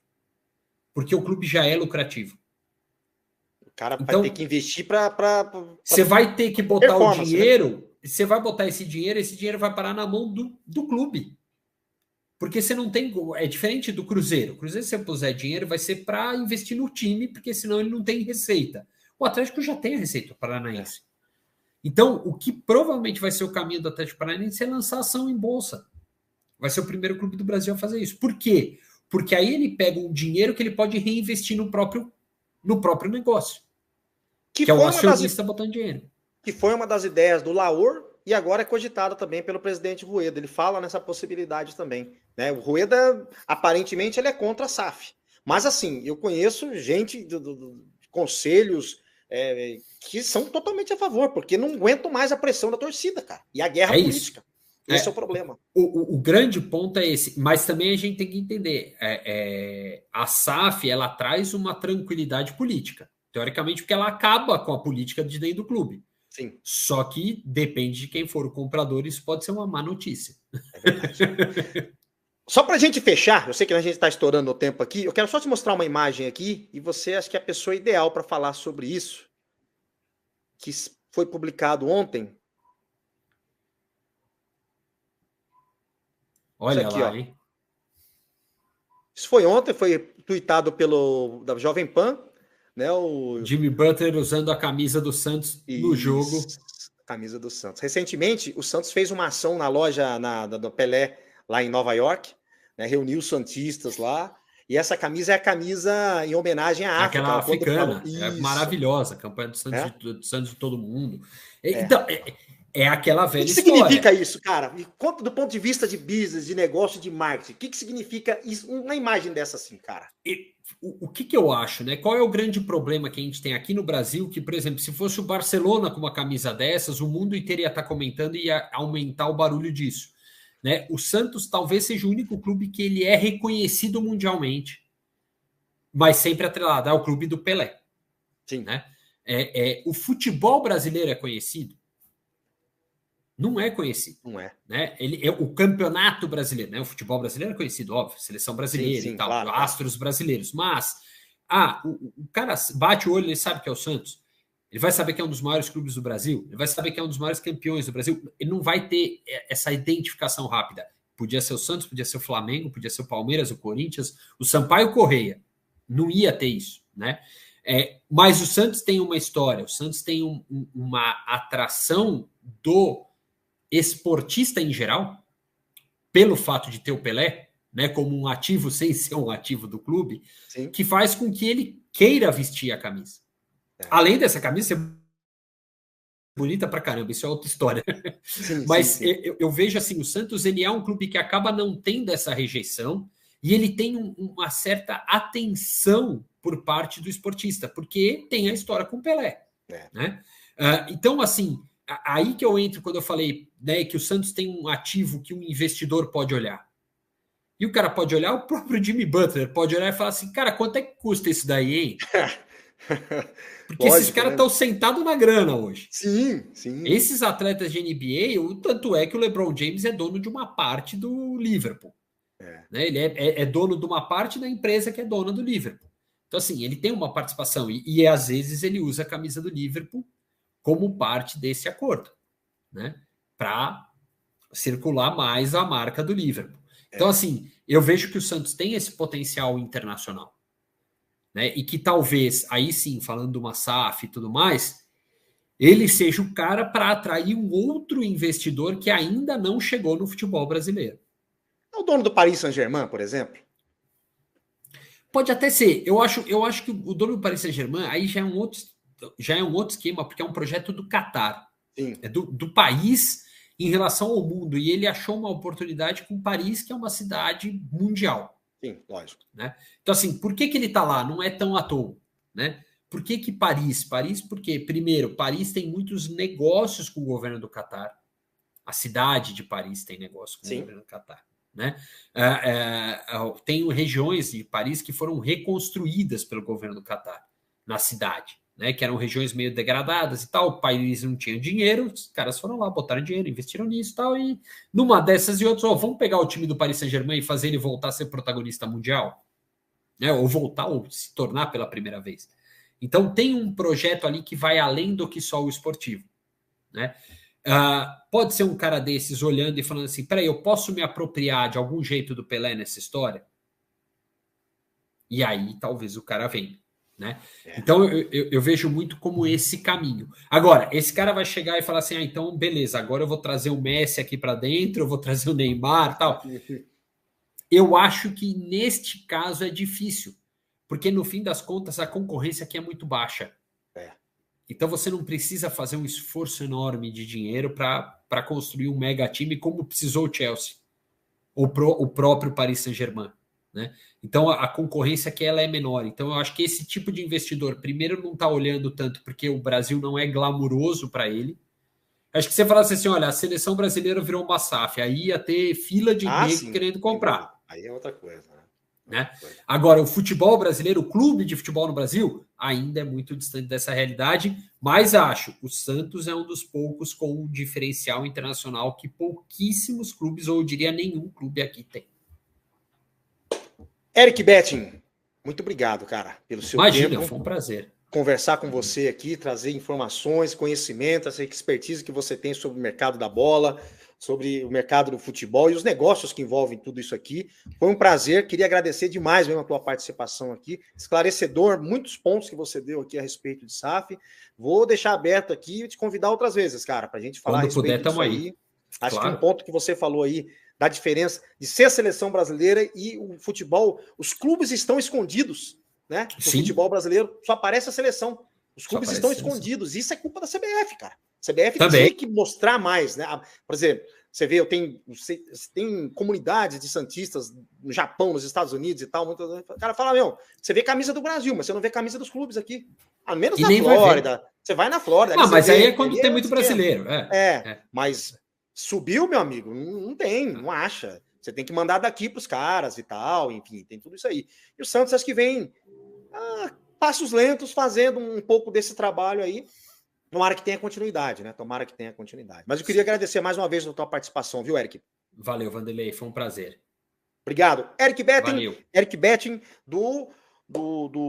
S2: Porque o clube já é lucrativo.
S1: O cara vai ter que investir para...
S2: Você vai ter que botar o dinheiro, né? Você vai botar esse dinheiro vai parar na mão do clube. Porque você não tem... É diferente do Cruzeiro. O Cruzeiro, se você puser dinheiro, vai ser para investir no time, porque senão ele não tem receita. O Atlético já tem a receita paranaense. Então, o que provavelmente vai ser o caminho do Atlético Paranaense é lançar ação em bolsa. Vai ser o primeiro clube do Brasil a fazer isso. Por quê? Porque aí ele pega um dinheiro que ele pode reinvestir no próprio negócio. Que é o acionista botando dinheiro.
S1: Que foi uma das ideias do Laor e agora é cogitada também pelo presidente Rueda. Ele fala nessa possibilidade também. Né? O Rueda, aparentemente, ele é contra a SAF. Mas, assim, eu conheço gente de conselhos que são totalmente a favor, porque não aguentam mais a pressão da torcida, cara. E a guerra política. Esse é o problema.
S2: O grande ponto é esse, mas também a gente tem que entender, a SAF ela traz uma tranquilidade política, teoricamente, porque ela acaba com a política de dentro do clube.
S1: Sim.
S2: Só que depende de quem for o comprador, isso pode ser uma má notícia.
S1: É verdade. Só para a gente fechar, eu sei que a gente está estourando o tempo aqui, eu quero só te mostrar uma imagem aqui e você acha que é a pessoa ideal para falar sobre isso, que foi publicado ontem.
S2: Olha
S1: Isso aqui,
S2: lá,
S1: ó.
S2: hein?
S1: Isso foi ontem, foi tweetado da Jovem Pan, né?
S2: Jimmy Butler usando a camisa do Santos no jogo.
S1: Camisa do Santos. Recentemente, o Santos fez uma ação na loja do Pelé, lá em Nova York, né? Reuniu os santistas lá. E essa camisa é a camisa em homenagem à África.
S2: Aquela africana, é
S1: Isso.
S2: maravilhosa, a campanha do Santos, do Santos de todo mundo.
S1: É.
S2: Então, é aquela velha
S1: história. O que significa isso, cara? Me conta do ponto de vista de business, de negócio, de marketing. O que significa isso, uma imagem dessa assim, cara?
S2: O que eu acho, né? Qual é o grande problema que a gente tem aqui no Brasil? Que, por exemplo, se fosse o Barcelona com uma camisa dessas, o mundo inteiro ia estar comentando e ia aumentar o barulho disso. Né? O Santos talvez seja o único clube que ele é reconhecido mundialmente, mas sempre atrelado ao clube do Pelé.
S1: Sim.
S2: Né? O futebol brasileiro é conhecido? Não é conhecido.
S1: Não é.
S2: Né? O campeonato brasileiro, né? O futebol brasileiro é conhecido, óbvio, seleção brasileira
S1: sim,
S2: e tal,
S1: claro,
S2: astros brasileiros. Mas o cara bate o olho, ele sabe que é o Santos. Ele vai saber que é um dos maiores clubes do Brasil, ele vai saber que é um dos maiores campeões do Brasil. Ele não vai ter essa identificação rápida. Podia ser o Santos, podia ser o Flamengo, podia ser o Palmeiras, o Corinthians, o Sampaio Correia. Não ia ter isso, né? Mas o Santos tem uma história, o Santos tem uma atração do esportista em geral, pelo fato de ter o Pelé, né, como um ativo sem ser um ativo do clube, sim, que faz com que ele queira vestir a camisa. Além dessa camisa ser bonita pra caramba, isso é outra história. Sim, mas sim. Eu vejo assim, o Santos ele é um clube que acaba não tendo essa rejeição e ele tem uma certa atenção por parte do esportista, porque tem a história com o Pelé. Né? Então, assim, aí que eu entro quando eu falei, né, que o Santos tem um ativo que um investidor pode olhar. E o cara pode olhar, o próprio Jimmy Butler pode olhar e falar assim, cara, quanto é que custa isso daí, hein? Porque lógico, esses caras estão sentados na grana hoje.
S1: Sim, sim.
S2: Esses atletas de NBA, tanto é que o LeBron James é dono de uma parte do Liverpool. Né? Ele é dono de uma parte da empresa que é dona do Liverpool. Então, assim, ele tem uma participação e às vezes ele usa a camisa do Liverpool como parte desse acordo, né? Para circular mais a marca do Liverpool. Então, assim, eu vejo que o Santos tem esse potencial internacional. Né? E que talvez, aí sim, falando de uma SAF e tudo mais, ele seja o cara para atrair um outro investidor que ainda não chegou no futebol brasileiro.
S1: É o dono do Paris Saint-Germain, por exemplo?
S2: Pode até ser. Eu acho que o dono do Paris Saint-Germain aí já é um outro esquema, porque é um projeto do Catar. Sim. É do país em relação ao mundo. E ele achou uma oportunidade com Paris, que é uma cidade mundial.
S1: Sim, lógico.
S2: Né? Então, assim, por que ele está lá? Não é tão à toa. Né? Por que Paris? Paris, porque, primeiro, Paris tem muitos negócios com o governo do Catar. A cidade de Paris tem negócio com o governo do Catar. Né? Tem regiões de Paris que foram reconstruídas pelo governo do Catar na cidade. Né, que eram regiões meio degradadas e tal, o país não tinha dinheiro, os caras foram lá, botaram dinheiro, investiram nisso e tal, e numa dessas e outras, vamos pegar o time do Paris Saint-Germain e fazer ele voltar a ser protagonista mundial, né, ou voltar, ou se tornar pela primeira vez. Então tem um projeto ali que vai além do que só o esportivo. Né? Pode ser um cara desses olhando e falando assim, peraí, eu posso me apropriar de algum jeito do Pelé nessa história? E aí talvez o cara venha. Né? Então eu vejo muito como esse caminho. Agora, esse cara vai chegar e falar assim, então beleza, agora eu vou trazer o Messi aqui para dentro, eu vou trazer o Neymar, tal. Eu acho que neste caso é difícil, porque no fim das contas a concorrência aqui é muito baixa. Então você não precisa fazer um esforço enorme de dinheiro para construir um mega time como precisou o Chelsea ou o próprio Paris Saint-Germain. Né? Então a concorrência aqui ela é menor. Então eu acho que esse tipo de investidor primeiro não está olhando tanto porque o Brasil não é glamuroso para ele, Acho que você falasse assim, olha, a seleção brasileira virou uma SAF, aí ia ter fila de nego
S1: Sim,
S2: querendo comprar.
S1: Aí é outra coisa,
S2: né? Agora, o futebol brasileiro, o clube de futebol no Brasil, ainda é muito distante dessa realidade, mas acho o Santos é um dos poucos com um diferencial internacional que pouquíssimos clubes, ou eu diria nenhum clube aqui tem.
S1: Eric Betting, muito obrigado, cara, pelo seu
S2: Imagina,
S1: tempo.
S2: Foi um prazer.
S1: Conversar com você aqui, trazer informações, conhecimento, essa expertise que você tem sobre o mercado da bola, sobre o mercado do futebol e os negócios que envolvem tudo isso aqui. Foi um prazer, queria agradecer demais mesmo a tua participação aqui, esclarecedor, muitos pontos que você deu aqui a respeito de SAF. Vou deixar aberto aqui e te convidar outras vezes, cara, para a gente falar
S2: Quando
S1: a respeito
S2: puder,
S1: disso aí. Acho claro. Que um ponto que você falou aí da diferença de ser a seleção brasileira e o futebol, os clubes estão escondidos, né? No futebol brasileiro só aparece a seleção. Os clubes estão escondidos. Isso é culpa da CBF, cara. A CBF tinha que mostrar mais, né? Por exemplo, você vê, tem comunidades de santistas no Japão, nos Estados Unidos e tal. O cara fala, você vê camisa do Brasil, mas você não vê camisa dos clubes aqui. A menos na Flórida. Você vai na Flórida.
S2: Mas aí é quando tem muito brasileiro.
S1: Mas subiu, meu amigo, não tem, não acha. Você tem que mandar daqui para os caras e tal, enfim, tem tudo isso aí. E o Santos acho que vem passos lentos fazendo um pouco desse trabalho aí. Tomara que tenha continuidade, né? Tomara que tenha continuidade. Mas eu queria agradecer mais uma vez a tua participação, viu, Eric?
S2: Valeu, Vanderlei, foi um prazer.
S1: Obrigado. Eric Betting do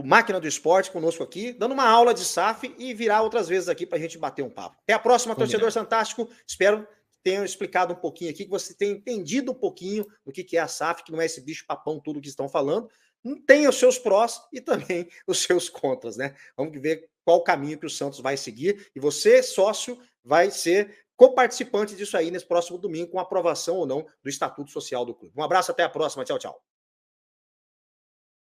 S1: Máquina do Esporte conosco aqui, dando uma aula de SAF e virar outras vezes aqui para a gente bater um papo. Até a próxima, torcedor fantástico. Espero tenham explicado um pouquinho aqui, que você tenha entendido um pouquinho do que é a SAF, que não é esse bicho papão tudo que estão falando. Tem os seus prós e também os seus contras, né? Vamos ver qual o caminho que o Santos vai seguir. E você, sócio, vai ser coparticipante disso aí nesse próximo domingo, com aprovação ou não do Estatuto Social do clube. Um abraço, até a próxima. Tchau, tchau.